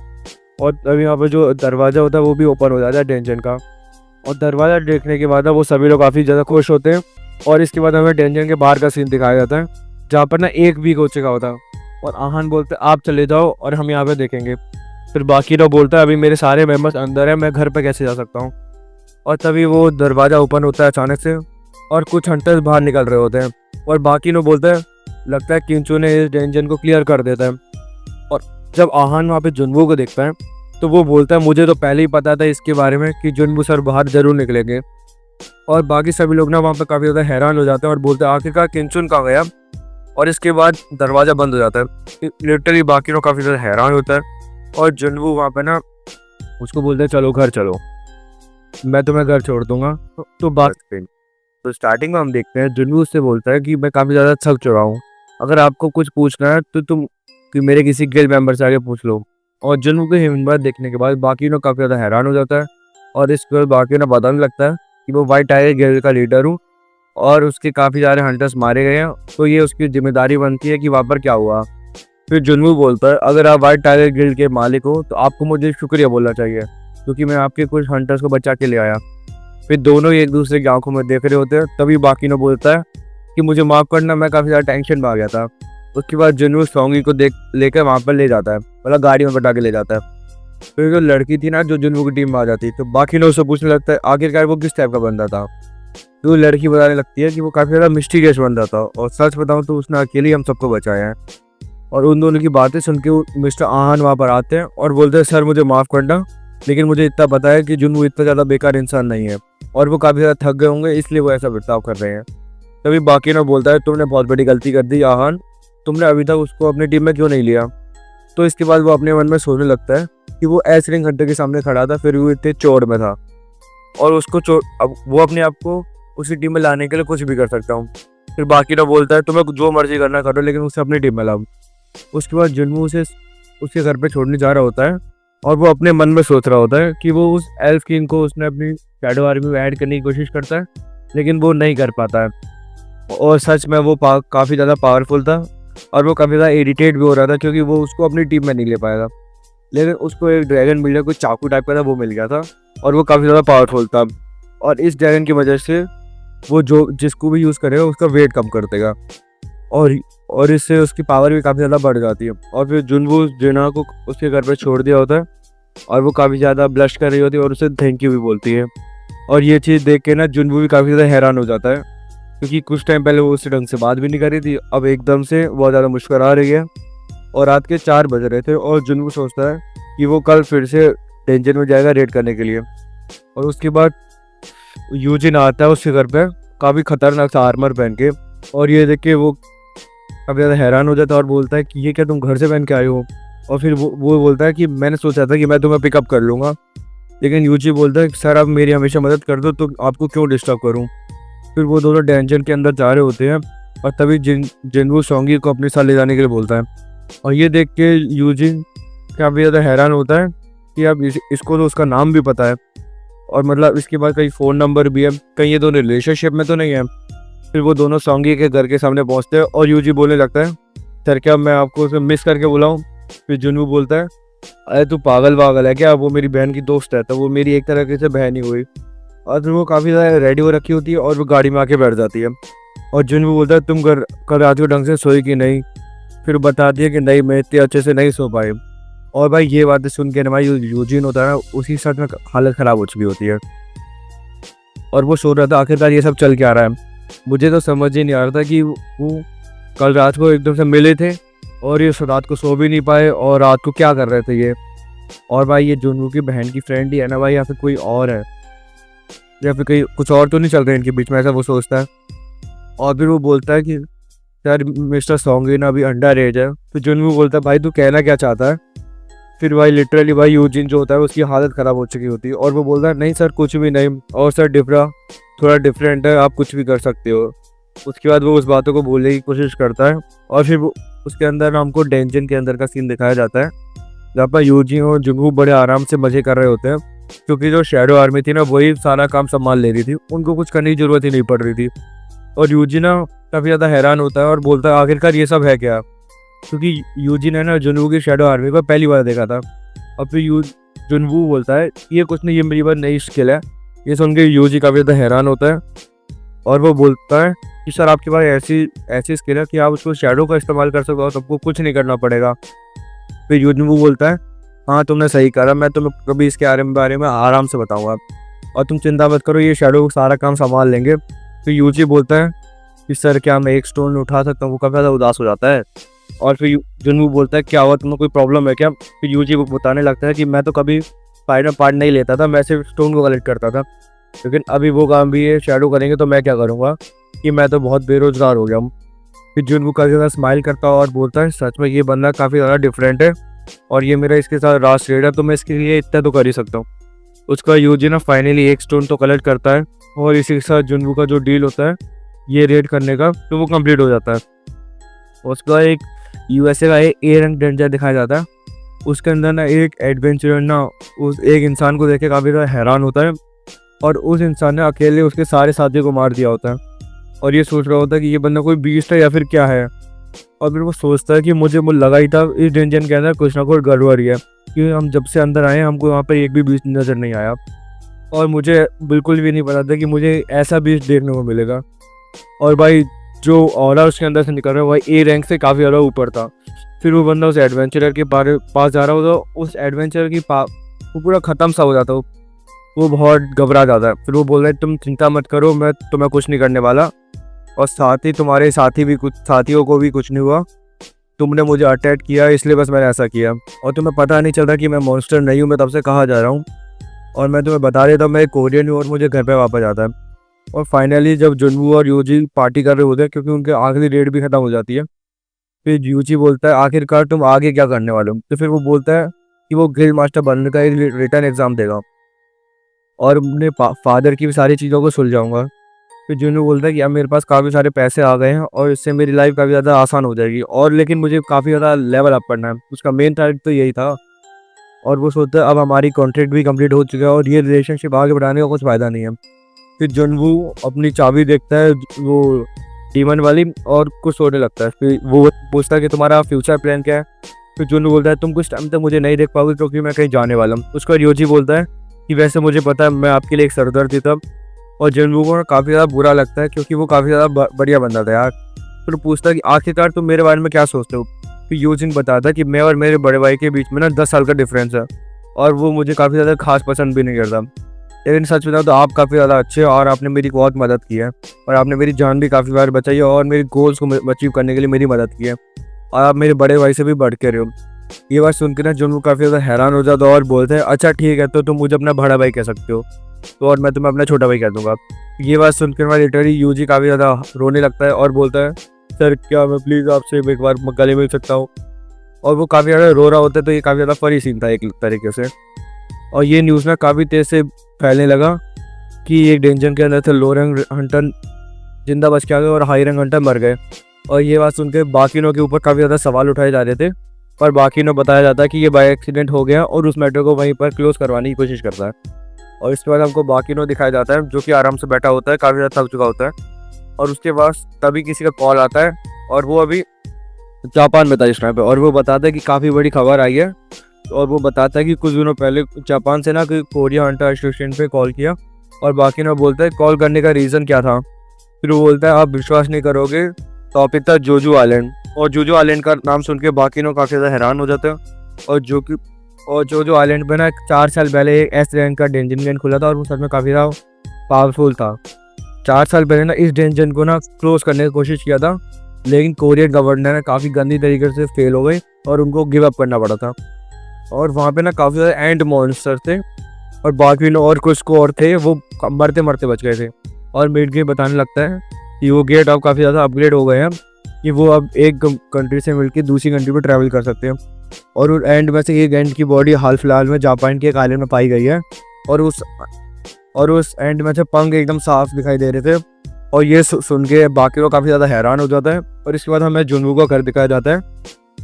और तभी वहाँ पे जो दरवाज़ा होता है वो भी ओपन हो जाता है डेंजन का। और दरवाज़ा देखने के बाद वो सभी लोग काफ़ी ज़्यादा खुश होते हैं। और इसके बाद हमें डेंजन के बाहर का सीन दिखाया जाता है, जहाँ पर ना एक वीक हो चुका होता है। और आहान बोलते आप चले जाओ और हम यहाँ पे देखेंगे। फिर बाकी लोग बोलता है अभी मेरे सारे मेंबर्स अंदर हैं, मैं घर पे कैसे जा सकता हूँ। और तभी वो दरवाज़ा ओपन होता है अचानक से, और कुछ हंटर्स बाहर निकल रहे होते हैं। और बाकी लोग बोलते हैं लगता है किंचू ने इस डेंजन को क्लियर कर देता है। और जब आहान वहाँ पे जुनवू को देखता है तो वो बोलता है मुझे तो पहले ही पता था इसके बारे में कि जुनवू सर बाहर जरूर निकलेंगे। और बाकी सभी लोग ना वहाँ पे काफ़ी ज़्यादा हैरान हो जाते हैं और बोलते हैं आखिरकार किंचुन कहाँ गया। और इसके बाद दरवाज़ा बंद हो जाता है। लिटरली बाकी लोग काफ़ी ज़्यादा हैरान होता है। और जुनवू वहाँ पे ना उसको बोलते हैं चलो घर चलो, मैं तुम्हें घर छोड़ दूंगा। तो बात तो स्टार्टिंग में हम देखते हैं जुनवू उससे बोलता है कि मैं काफ़ी ज़्यादा थक चुका हूँ, अगर आपको कुछ पूछना है तो तुम कि मेरे किसी गिल्ड मेंबर से आगे पूछ लो। और जुनवू की हिम्मत देखने के बाद बाकी लोग काफ़ी ज़्यादा हैरान हो जाता है। और इसके बाद बाकी ने बताने लगता है कि वो वाइट टाइगर गिल्ड का लीडर हूँ और उसके काफ़ी सारे हंटर्स मारे गए हैं, तो ये उसकी जिम्मेदारी बनती है कि वहाँ पर क्या हुआ। फिर जुनवू बोलता है अगर आप वाइट टाइगर गिल्ड के मालिक हो तो आपको मुझे शुक्रिया बोलना चाहिए, क्योंकि मैं आपके कुछ हंटर्स को बचा के ले आया। फिर दोनों एक दूसरे की आंखों में देख रहे होते हैं। तभी बाकी ने बोलता है कि मुझे माफ़ करना, मैं काफ़ी ज़्यादा टेंशन में आ गया था। उसके बाद जुनवू सोंगी को लेकर वहाँ पर ले जाता है, मतलब गाड़ी में बैठा के ले जाता है। फिर जो लड़की थी ना जो जुनवू की टीम में आ जाती, तो बाकी लोग उससे पूछने लगता है आखिरकार वो किस टाइप का बंदा था। तो लड़की बताने लगती है कि वो काफ़ी ज़्यादा मिस्टीरियस बंदा था, और सच बताऊँ तो उसने अकेले हम सबको बचाया है। और उन दोनों की बातें सुन के मिस्टर आहान वहाँ पर आते हैं और बोलते हैं सर मुझे माफ़ करना, लेकिन मुझे इतना पता है कि जुनवू इतना ज़्यादा बेकार इंसान नहीं है, और वो काफ़ी ज़्यादा थक गए होंगे इसलिए वो ऐसा बर्ताव कर रहे हैं। तभी बाकी ने बोलता है तुमने बहुत बड़ी गलती कर दी आहान, तुमने अभी तक उसको अपनी टीम में क्यों नहीं लिया। तो इसके बाद वो अपने मन में सोचने लगता है कि वो एस रिंग हंटर के सामने खड़ा था, फिर वो इतने चोर में था, और उसको अब वो अपने आप को उसी टीम में लाने के लिए कुछ भी कर सकता हूँ। फिर बाकी ने बोलता है तुम्हें जो मर्जी करना करो, लेकिन उसे अपनी टीम में लाओ। उसके बाद जुनवू उसे उसके घर पे छोड़ने जा रहा होता है, और वो अपने मन में सोच रहा होता है कि वो उस एल्फ किंग को उसने अपनी शैडो आर्मी में ऐड करने की कोशिश करता है, लेकिन वो नहीं कर पाता है। और सच में वो काफ़ी ज़्यादा पावरफुल था, और वो काफ़ी ज़्यादा इरिटेट भी हो रहा था क्योंकि वो उसको अपनी टीम में नहीं ले पाया था। लेकिन उसको एक ड्रैगन मिल गया, कुछ चाकू टाइप का था, वो मिल गया था, और वो काफ़ी ज़्यादा पावरफुल था। और इस ड्रैगन की वजह से वो जो जिसको भी यूज़ करेगा उसका वेट कम कर देगा, और इससे उसकी पावर भी काफ़ी ज़्यादा बढ़ जाती है। और फिर जुनवू जिना को उसके घर पर छोड़ दिया होता है, और वो काफ़ी ज़्यादा ब्लश कर रही होती है और उसे थैंक यू भी बोलती है। और ये चीज़ देख के ना जुनवू भी काफ़ी ज़्यादा हैरान हो जाता है, क्योंकि कुछ टाइम पहले वो उससे ढंग से बात भी नहीं कर रही थी, अब एकदम से बहुत ज़्यादा मुस्कुरा रही है। और रात के 4 बज रहे थे, और जुनवू सोचता है कि वो कल फिर से डेंजर में जाएगा रेड करने के लिए। और उसके बाद यूजिन आता है उसके घर पे काफ़ी खतरनाक सा आर्मर पहन के, और ये देख के वो काफ़ी ज़्यादा हैरान हो जाता है और बोलता है कि ये क्या तुम घर से पहन के आए हो। और फिर वो बोलता है कि मैंने सोचा था कि मैं तुम्हें पिकअप कर लूँगा, लेकिन यूजी बोलता है सर आप मेरी हमेशा मदद कर दो, तो आपको क्यों डिस्टर्ब करूँ। फिर वो दोनों डेंजन के अंदर जा रहे होते हैं, और तभी जिनवू सोंगी को अपने साथ ले जाने के लिए बोलता है। और ये देख के यूजिन काफ़ी ज़्यादा हैरान होता है कि अब इसको तो उसका नाम भी पता है, और मतलब इसके बाद कहीं फ़ोन नंबर भी है, कहीं ये दोनों रिलेशनशिप में तो नहीं है। फिर वो दोनों सोंगी के घर के सामने पहुंचते हैं, और यूजी बोलने लगता है सर क्या मैं आपको उसे मिस करके बुलाऊं। फिर जुनवू बोलता है अरे तू पागल है क्या, वो मेरी बहन की दोस्त है, तो वो मेरी एक तरह से बहन ही हुई। और फिर वो काफ़ी ज़्यादा रेडी हो रखी होती है, और वो गाड़ी में आके बैठ जाती है। और जुनवू बोलता है तुम कल रात को ढंग से सोई कि नहीं। फिर बताती है कि नहीं मैं इतने अच्छे से नहीं सो पाई। और भाई ये बातें सुन के भाई यूजिन होता है ना, उसी सच में हालत ख़राब हो चुकी होती है, और वो सो रहा था आखिरकार ये सब चल के आ रहा है। मुझे तो समझ ही नहीं आ रहा था कि वो कल रात को एकदम से मिले थे और ये रात को सो भी नहीं पाए और रात को क्या कर रहे थे ये। और भाई ये जुनू की बहन की फ्रेंड ही है ना भाई, या फिर कोई और है, या फिर कहीं कुछ और तो नहीं चल रहा है इनके बीच में, ऐसा वो सोचता है। और फिर वो बोलता है कि यार मिस्टर सॉन्गिन अभी अंडर एज है। तो जुनू बोलता है भाई तू कहना क्या चाहता है। फिर भाई लिटरली भाई यूजिन जो होता है उसकी हालत ख़राब हो चुकी होती है और वो बोलता है नहीं सर कुछ भी नहीं, और सर थोड़ा डिफरेंट है, आप कुछ भी कर सकते हो। उसके बाद वो उस बातों को बोलने की कोशिश करता है और फिर वो उसके अंदर हमको डेंजन के अंदर का सीन दिखाया जाता है जहाँ पर यूजिन और जुनू बड़े आराम से मज़े कर रहे होते हैं, क्योंकि जो शैडो आर्मी थी ना वही सारा काम संभाल ले रही थी, उनको कुछ करने की ज़रूरत ही नहीं पड़ रही थी। और यूजिन ना काफ़ी ज़्यादा हैरान होता है और बोलता है आखिरकार ये सब है क्या, क्योंकि यूजिन है ना जुनू की शैडो आर्मी को पहली बार देखा था। और फिर जुनवू बोलता है ये कुछ नहीं, ये मेरी बार नई स्किल है। ये सुन के यूजी काफ़ी ज़्यादा हैरान होता है और वो बोलता है कि सर आपके पास ऐसी ऐसी स्किल है कि आप उसको शैडो का इस्तेमाल कर सकते हो, सबको कुछ नहीं करना पड़ेगा। फिर जुनवू बोलता है हाँ तुमने सही करा, मैं तुम्हें कभी इसके बारे में आराम से बताऊँगा और तुम चिंता मत करो, ये शैडो सारा काम संभाल लेंगे। फिर यूजी बोलता है कि सर क्या मैं एक स्टोन उठा सकता हूँ। वो काफ़ी ज़्यादा उदास हो जाता है और फिर जुनवू बोलता है क्या हुआ, तुम्हें कोई प्रॉब्लम है क्या। फिर यूजी बताने लगता है कि मैं तो कभी फाइट में पार्ट नहीं लेता था, मैं सिर्फ स्टोन को कलेक्ट करता था, लेकिन अभी वो काम भी ये शैडो करेंगे तो मैं क्या करूँगा, कि मैं तो बहुत बेरोजगार हो गया हूँ। फिर जुनवू काफ़ी ज़्यादा स्माइल करता है और बोलता है सच में ये बंदा काफ़ी ज़्यादा डिफरेंट है और ये मेरा इसके साथ राज ट्रेड है, तो मैं इसके लिए इतना तो कर ही सकता हूँ। उसका यूजी ना फाइनली एक स्टोन तो कलेक्ट करता है और इसी के साथ जुनवू का जो डील होता है ये रेड करने का, तो वो कंप्लीट हो जाता है। उसका एक यूएसए का ए रैंक डेंजर दिखाया जाता है। उसके अंदर ना एक एडवेंचरर ना उस एक इंसान को देख के काफ़ी ज़्यादा हैरान होता है और उस इंसान ने अकेले उसके सारे साथियों को मार दिया होता है और ये सोच रहा होता है कि ये बंदा कोई बीस्ट है या फिर क्या है। और फिर वो सोचता है कि मुझे लगा ही था इस डेंजर के अंदर कुछ ना कुछ गड़बड़ ही है, क्योंकि हम जब से अंदर आए हमको वहाँ पर एक भी बीस्ट नज़र नहीं आया और मुझे बिल्कुल भी नहीं पता था कि मुझे ऐसा बीस्ट देखने को मिलेगा। और भाई जो ऑरा उसके अंदर से निकल रहा है भाई ए रैंक से काफ़ी ज़्यादा ऊपर था। फिर वो बंदा उस एडवेंचरर के पास जा रहा होता, उस एडवेंचरर की वो पूरा ख़त्म सा हो जाता, वो बहुत घबरा जाता है। फिर वो बोल रहा है तुम चिंता मत करो, मैं तुम्हें कुछ नहीं करने वाला और साथ ही तुम्हारे साथियों को भी कुछ नहीं हुआ, तुमने मुझे अटैक किया इसलिए बस मैंने ऐसा किया और तुम्हें पता नहीं चल रहा कि मैं मॉन्स्टर नहीं हूँ, मैं तब से कहा जा रहा हूँ और मैं तुम्हें बता देता हूँ मैं कोरियन हूँ और मुझे घर पर वापस आता है। और फाइनली जब जुनवू और यूजी पार्टी कर रहे होते हैं क्योंकि उनके आखिरी डेट भी ख़त्म हो जाती है, फिर यूजी बोलता है आखिरकार तुम आगे क्या करने वाले हो। तो फिर वो बोलता है कि वो गिल्ड मास्टर बनने का एक रिटर्न एग्ज़ाम देगा और अपने फादर की भी सारी चीज़ों को सुलझाऊंगा। फिर जुनवू बोलता है कि अब मेरे पास काफ़ी सारे पैसे आ गए हैं और इससे मेरी लाइफ काफ़ी ज़्यादा आसान हो जाएगी, और लेकिन मुझे काफ़ी ज़्यादा लेवल अप करना है, उसका मेन टारगेट तो यही था। और वो सोचता है अब हमारी कॉन्ट्रैक्ट भी कंप्लीट हो चुका है और ये रिलेशनशिप आगे बढ़ाने का कुछ फ़ायदा नहीं है। फिर जुनवू अपनी चाबी देखता है वो डीमन वाली और कुछ सोचने लगता है। फिर वो पूछता है कि तुम्हारा फ्यूचर प्लान क्या है। फिर जुनवू बोलता है तुम कुछ टाइम तक मुझे नहीं देख पाओगे क्योंकि मैं कहीं जाने वाला हूँ। उसका यूजी बोलता है कि वैसे मुझे पता है मैं आपके लिए एक सरदर्द थी तब। और जुनवू को काफ़ी ज़्यादा बुरा लगता है क्योंकि वो काफ़ी ज़्यादा बढ़िया बंदा था यार। फिर पूछता है कि आखिरकार तुम मेरे बारे में क्या सोचते हो। फिर यूजिन बताता है कि मैं और मेरे बड़े भाई के बीच में ना 10 साल का डिफरेंस है और वो मुझे काफ़ी ज़्यादा खास पसंद भी नहीं करता, लेकिन सच बताऊँ तो आप काफ़ी ज़्यादा अच्छे हो और आपने मेरी बहुत मदद की है और आपने मेरी जान भी काफ़ी बार बचाई है और मेरे गोल्स को अचीव करने के लिए मेरी मदद की है और आप मेरे बड़े भाई से भी बढ़ के रहे हो। ये बात सुन के ना जुनवू काफ़ी ज़्यादा हैरान हो जाता है और बोलते हैं अच्छा ठीक है तो तुम मुझे अपना बड़ा भाई कह सकते हो, तो और मैं तुम्हें अपना छोटा भाई कह दूँगा। ये बात सुनकर मैं लिटरली यूजी काफ़ी ज़्यादा रोने लगता है और बोलता है सर क्या मैं प्लीज़ आपसे एक बार गले मिल सकता हूँ। और वो काफ़ी ज़्यादा रो रहा होता है, तो ये काफ़ी ज़्यादा फनी सीन था एक तरीके से। और ये न्यूज़ ना काफ़ी तेज़ से फैलने लगा कि एक डेंजन के अंदर से लो रंग हंटर जिंदा बच के आ गए और हाई रंग हंटर मर गए। और ये बात सुन के बाकियों के ऊपर काफ़ी ज़्यादा सवाल उठाए जा रहे थे, पर बाकियों बताया जाता है कि ये बाय एक्सीडेंट हो गया और उस मैटर को वहीं पर क्लोज करवाने की कोशिश करता है। और इसके बाद हमको बाकियों दिखाया जाता है जो कि आराम से बैठा होता है, काफ़ी ज़्यादा थक चुका होता है। और उसके बाद तभी किसी का कॉल आता है और वो अभी जापान में था इस टाइम पे, और वो बताता है कि काफ़ी बड़ी खबर आई है। और वो बताता है कि कुछ दिनों पहले जापान से ना कोरिया हंटर एसोसिएशन पे कॉल किया और बाकी ना बोलता है कॉल करने का रीज़न क्या था। फिर वो बोलता है आप विश्वास नहीं करोगे टॉपिक था जोजो आइलैंड। और जोजो आइलैंड का नाम सुन के बाकी काफ़ी ज़्यादा हैरान हो जाते हैं। और जोजो आइलैंड पे ना 4 साल पहले एक एस रैंक का डेंजन गेम खुला था और वो सच में काफ़ी ज़्यादा पावरफुल था। 4 साल पहले ना इस डेंजन को ना क्लोज करने की कोशिश किया था, लेकिन कोरियन गवर्नर ने काफ़ी गंदी तरीके से फेल हो गई और उनको गिव अप करना पड़ा था। और वहाँ पे ना काफ़ी ज़्यादा एंड मॉन्स्टर थे और बाकी लोग और कुछ को और थे, वो मरते मरते बच गए थे। और मिड गेम बताने लगता है कि वो गेट अब काफ़ी ज़्यादा अपग्रेड हो गए हैं कि वो अब एक कंट्री से मिलकर दूसरी कंट्री पर ट्रैवल कर सकते हैं। और एंड में से एक एंड की बॉडी हाल फिलहाल में जापान के एक आइलैंड में पाई गई है और उस एंड में से पंख एकदम साफ दिखाई दे रहे थे। और ये सुन के बाकी लोग काफ़ी ज़्यादा हैरान हो जाता है। और इसके बाद हमें जुनवू का घर दिखाया जाता है,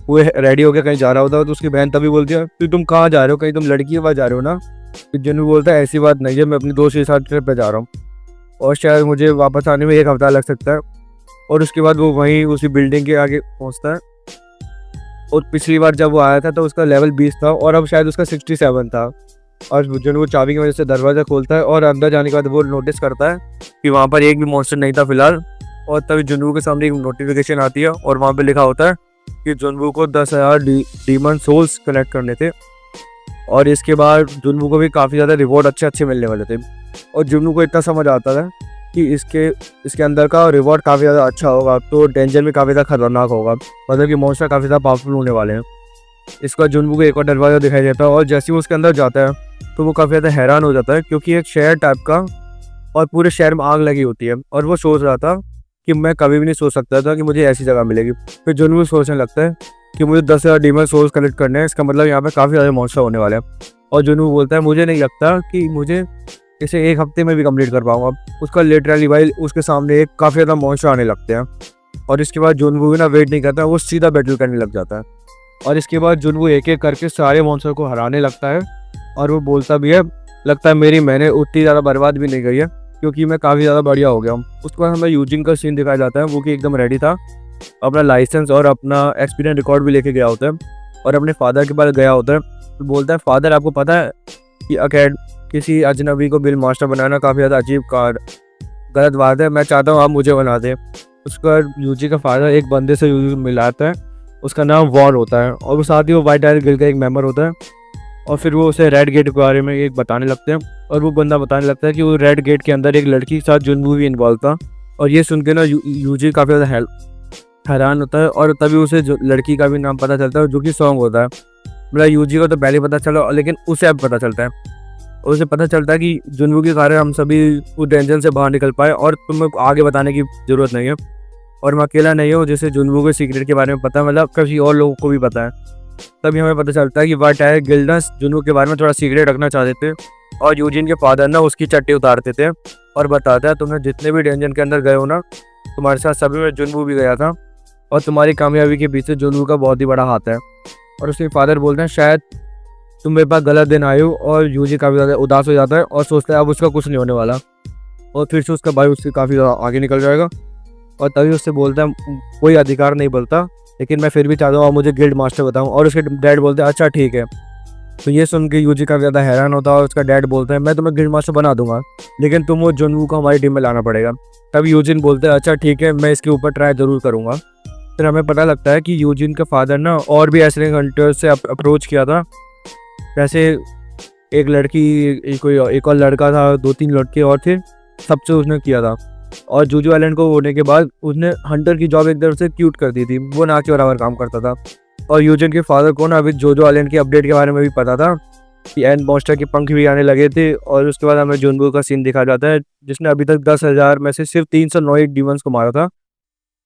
वो रेडी होकर कहीं जा रहा होता है। तो उसकी बहन तभी बोलती है कि तुम कहाँ जा रहे हो, कहीं तुम लड़की के पास जा रहे हो ना। तो जुनवू बोलता है ऐसी बात नहीं है, मैं अपनी दोस्त के साथ ट्रिप पे जा रहा हूँ और शायद मुझे वापस आने में 1 हफ्ता लग सकता है। और उसके बाद वो वहीं उसी बिल्डिंग के आगे पहुँचता है। और पिछली बार जब वो आया था तो उसका लेवल 20 था और अब शायद उसका 67 था। और जुनवू चाबी की वजह से दरवाज़ा खोलता है और अंदर जाने के बाद वो नोटिस करता है कि वहाँ पर एक भी मॉन्स्टर नहीं था फिलहाल। और तभी जुनवू के सामने एक नोटिफिकेशन आती है और वहाँ पे लिखा होता है कि जुनवू को 10,000 डीमन सोल्स कलेक्ट करने थे। और इसके बाद जुनवू को भी काफ़ी ज़्यादा रिवॉर्ड अच्छे मिलने वाले थे। और जुनवू को इतना समझ आता था कि इसके अंदर का रिवॉर्ड काफ़ी ज़्यादा अच्छा होगा, तो डेंजर में काफ़ी ज़्यादा खतरनाक होगा, मतलब कि मॉन्स्टर काफ़ी ज़्यादा पावरफुल होने वाले हैं। इसका जुनवू को एक और दरवाज़ा दिखाई देता है और जैसे ही वो उसके अंदर जाता है तो वो काफ़ी ज़्यादा हैरान हो जाता है, क्योंकि एक शहर टाइप का और पूरे शहर में आग लगी होती है। और वो सोच रहा था कि मैं कभी भी नहीं सोच सकता था कि मुझे ऐसी जगह मिलेगी। फिर जुनवू सोचने लगता है कि मुझे 10,000 डीमन सोल्स कलेक्ट करने हैं, इसका मतलब यहाँ पे काफ़ी ज़्यादा मॉन्स्टर होने वाले हैं। और जुनवू बोलता है मुझे नहीं लगता कि मुझे इसे 1 हफ्ते में भी कंप्लीट कर पाऊंगा। उसका लिटरली भाई उसके सामने एक काफ़ी ज़्यादा मॉन्स्टर आने लगते हैं। और इसके बाद जुनवू भी ना वेट नहीं करता, वो सीधा बैटल करने लग जाता है। और इसके बाद जुनवू एक एक करके सारे मॉन्स्टर को हराने लगता है। और वो बोलता भी है लगता है मेरी मैंने उतनी ज़्यादा बर्बाद भी नहीं गई है, क्योंकि मैं काफ़ी ज़्यादा बढ़िया हो गया हूँ। उसके बाद हमें यूजिन का सीन दिखाया जाता है, वो कि एकदम रेडी था, अपना लाइसेंस और अपना एक्सपीरियंस रिकॉर्ड भी लेके गया होता है और अपने फादर के पास गया होता है। तो बोलता है फादर आपको पता है कि किसी अजनबी को बिल मास्टर बनाना काफ़ी ज़्यादा अजीब गलत बात है, मैं चाहता हूँ आप मुझे बना दें। उसका यूजी का फादर एक बंदे से मिलाता है, उसका नाम वॉर होता है और वो साथ ही वो वाइट टाइगर गिल्ड का एक मेंबर होता है। और फिर वो उसे रेड गेट के बारे में एक बताने लगते हैं और वो बंदा बताने लगता है कि वो रेड गेट के अंदर एक लड़की के साथ जुनवू भी इन्वॉल्व था। और ये सुन के ना यूजी काफ़ी ज़्यादा हैरान होता है और तभी उसे जो लड़की का भी नाम पता चलता है जो कि सॉन्ग होता है। मतलब यूजी को तो पहले पता चला, लेकिन उसे अब पता चलता है। और उसे पता चलता है कि जुनवू के कारण हम सभी उस डेंजर से बाहर निकल पाए और तुम्हें आगे बताने की ज़रूरत नहीं है। और मैं अकेला नहीं हूँ जिसे जुनवू के सीक्रेट के बारे में पता है, मतलब किसी और लोगों को भी पता है। तभी हमें पता चलता है कि वाइट टाइगर गिल्ड जुनवू के बारे में थोड़ा सीक्रेट रखना चाहते थे और यूजिन के फादर ना उसकी चट्टी उतारते थे और बताता है तुमने जितने भी डेंजर के अंदर गए हो ना, तुम्हारे साथ सभी में जुनवू भी गया था और तुम्हारी कामयाबी के पीछे जुनवू का बहुत ही बड़ा हाथ है। और उसके फादर बोलते हैं शायद तुम मेरे पास गलत दिन आए हो। और यूजी काफ़ी ज़्यादा उदास हो जाता है और सोचता है अब उसका कुछ नहीं होने वाला। और फिर से उसका भाई उससे काफ़ी ज़्यादा आगे निकल जाएगा और तभी उससे बोलता है कोई अधिकार नहीं बोलता, लेकिन मैं फिर भी चाहता हूँ आप मुझे गिल्ड मास्टर बताऊँ। और उसके डैड बोलते हैं अच्छा ठीक है। तो ये सुन के यूजी काफ़ी ज़्यादा हैरान होता है और उसका डैड बोलता है मैं तुम्हें गिल्ड मास्टर बना दूंगा, लेकिन तुम वो जुनवू को हमारी टीम में लाना पड़ेगा। तब यूजिन बोलते हैं अच्छा ठीक है, मैं इसके ऊपर ट्राई ज़रूर करूँगा। फिर हमें पता लगता है कि यूजिन के फादर ना और भी ऐसे हंटर से अप्रोच किया था। वैसे एक लड़की कोई एक और लड़का था, 2-3 लड़के और थे, सबसे उसने किया था। और जूजू आइलैंड को होने के बाद उसने हंटर की जॉब एक तरफ से क्यूट कर दी थी, वो ना के बराबर काम करता था। और यूजिन के फादर को ना अभी जोजो आइलैंड की अपडेट के बारे में भी पता था कि एंड मॉन्स्टर के पंख भी आने लगे थे। और उसके बाद हमें जुनवू का सीन दिखा जाता है जिसने अभी तक 10,000 में से सिर्फ 309 डीमंस को मारा था,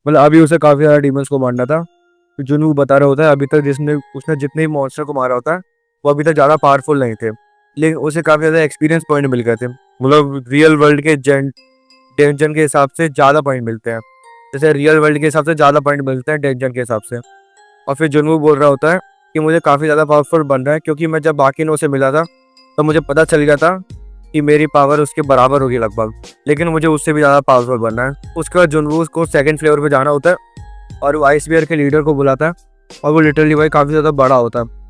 मतलब अभी उसे काफ़ी ज़्यादा डीमंस को मारना था। तो जुनवू बता रहा होता है अभी तक उसने जितने भी मॉन्स्टर को मारा होता है वो अभी तक ज़्यादा पावरफुल नहीं थे, लेकिन उसे काफ़ी ज़्यादा एक्सपीरियंस पॉइंट मिल गए थे, मतलब रियल वर्ल्ड के डेंजन के हिसाब से ज़्यादा पॉइंट मिलते हैं, जैसे रियल वर्ल्ड के हिसाब से ज़्यादा पॉइंट मिलते हैं डेंजन के हिसाब से। और फिर जुनवू बोल रहा होता है कि मुझे काफ़ी ज़्यादा पावरफुल बन रहा है, क्योंकि मैं जब बाकी नो से मिला था तो मुझे पता चल गया था कि मेरी पावर उसके बराबर होगी लगभग, लेकिन मुझे उससे भी ज़्यादा पावरफुल बनना है। उसके बाद जुनवू को 2nd फ्लोर पर जाना होता है और वो आइस बियर के लीडर को बुलाता है और वो लिटरली भाई काफ़ी ज़्यादा बड़ा होता है।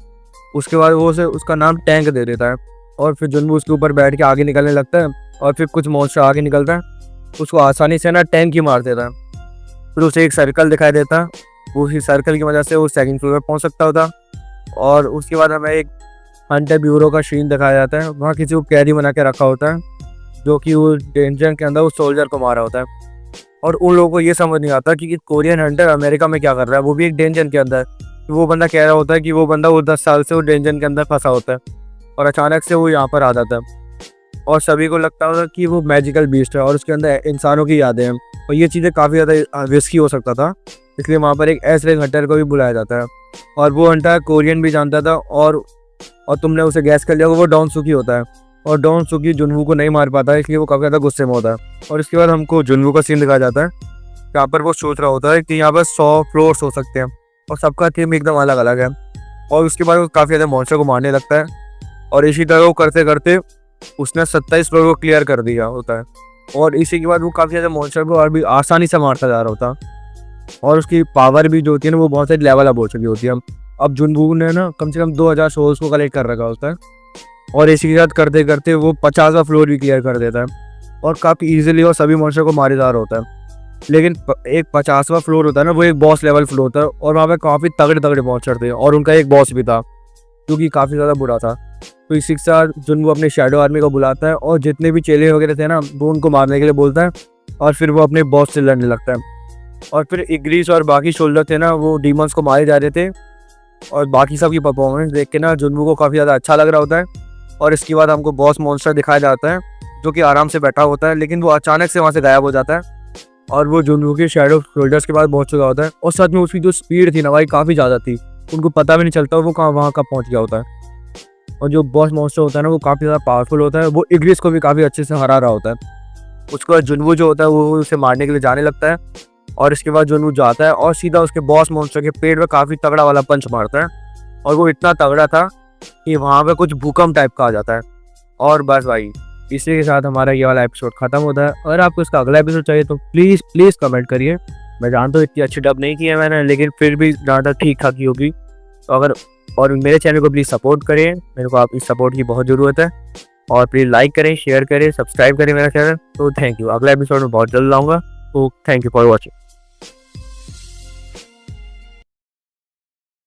उसके बाद वो उसे उसका नाम टैंक दे देता है और फिर जुनवू उसके ऊपर बैठ के आगे निकलने लगता है और फिर कुछ मॉन्स्टर आगे निकलता है, उसको आसानी से ना टैंक ही मार देता है। फिर उसे एक सर्कल दिखाई देता है, उसी सर्कल की वजह से वो 2nd फ्लोर पर पहुंच सकता होता। और उसके बाद हमें एक हंटर ब्यूरो का सीन दिखाया जाता है, वहाँ किसी को कैदी बना के रखा होता है जो कि वो डेंजर के अंदर उस सोल्जर को मारा होता है। और उन लोगों को ये समझ नहीं आता कि कोरियन हंटर अमेरिका में क्या कर रहा है, वो भी एक डेंजर के अंदर। वो बंदा कह रहा होता है कि वो बंदा वो 10 साल से वो डेंजर के अंदर फंसा होता है और अचानक से वो यहाँ पर आ जाता है और सभी को लगता होता है कि वो मैजिकल बीस्ट है और उसके अंदर इंसानों की यादें हैं। और ये चीज़ें काफ़ी ज़्यादा रिस्की हो सकता था, इसलिए वहाँ पर एक ऐसे हंटर को भी बुलाया जाता है। और वो हंटर कोरियन भी जानता था और तुमने उसे गैस कर लिया वो डॉन सुकी होता है। और डॉन सुकी जुनवू को नहीं मार पाता है, इसलिए वो काफ़ी ज़्यादा गुस्से में होता है। और इसके बाद हमको जुनवू का सीन दिखाया जाता है, यहाँ पर वो सोच रहा होता है कि यहाँ पर 100 फ्लोर्स हो सकते हैं और सबका थीम एकदम अलग अलग है। और उसके बाद वो काफ़ी ज़्यादा मॉन्स्टर को मारने लगता है और इसी तरह वो करते करते उसने 27 फ्लोर को क्लियर कर दिया होता है। और इसी के बाद वो काफ़ी ज़्यादा मॉन्स्टर को और भी आसानी से मारता जा रहा होता है और उसकी पावर भी जो होती है ना वो बहुत सारी लेवल अप हो चुकी होती है। अब जुनवू ने ना कम से कम 2000 सोल्स को कलेक्ट कर रखा होता है और इसी के साथ करते करते वो 50वां फ्लोर भी क्लियर कर देता है और काफ़ी ईजिली और सभी मॉन्स्टर को मारे जा रहा होता है। लेकिन एक 50वां फ्लोर होता है ना वो एक बॉस लेवल फ्लोर होता है और वहाँ पे काफ़ी तगड़े तगड़े मॉन्स्टर थे और उनका एक बॉस भी था जो कि काफ़ी ज़्यादा बुरा था। तो इसी के साथ जुनवू अपने शैडो आर्मी को बुलाता है और जितने भी चेले वगैरह थे ना वो उनको मारने के लिए बोलता है और फिर वो अपने बॉस से लड़ने लगता है। और फिर इग्रिस और बाकी शोल्डर थे ना वो डीमंस को मारे जा रहे थे और बाकी सब की परफॉर्मेंस देख के ना जुनवू को काफ़ी ज़्यादा अच्छा लग रहा होता है। और इसके बाद हमको बॉस मॉन्स्टर दिखाया जाता है जो कि आराम से बैठा होता है, लेकिन वो अचानक से वहाँ से गायब हो जाता है और वो जुनवू के शैडो शोल्डर्स के पास पहुँच चुका होता है। और सच में उसकी जो स्पीड थी ना भाई काफ़ी ज़्यादा थी, उनको पता भी नहीं चलता वो वहाँ कब पहुँच गया होता है। और जो बॉस मॉन्स्टर होता है ना वो काफ़ी ज़्यादा पावरफुल होता है, वो इग्रिस को भी काफ़ी अच्छे से हरा रहा होता है। उसके बाद जुनवू जो होता है वो उसे मारने के लिए जाने लगता है और इसके बाद जुनवू जाता है और सीधा उसके बॉस मॉन्स्टर के पेट में काफ़ी तगड़ा वाला पंच मारता है और वो इतना तगड़ा था कि वहाँ पे कुछ भूकंप टाइप का आ जाता है। और बस भाई इसी के साथ हमारा ये वाला एपिसोड खत्म होता है। अगर आपको इसका अगला एपिसोड चाहिए तो प्लीज़ प्लीज़ कमेंट करिए। मैं जानता हूँ इतनी अच्छी डब नहीं की है मैंने, लेकिन फिर भी जहाँ तक ठीक ठाक ही होगी। तो अगर और मेरे चैनल को प्लीज़ सपोर्ट करिए, मेरे को आपकी सपोर्ट की बहुत ज़रूरत है। और प्लीज़ लाइक करें, शेयर करें, सब्सक्राइब करें मेरा चैनल। तो थैंक यू, अगला एपिसोड में बहुत जल्द लाऊंगा। तो थैंक यू फॉर वॉचिंग।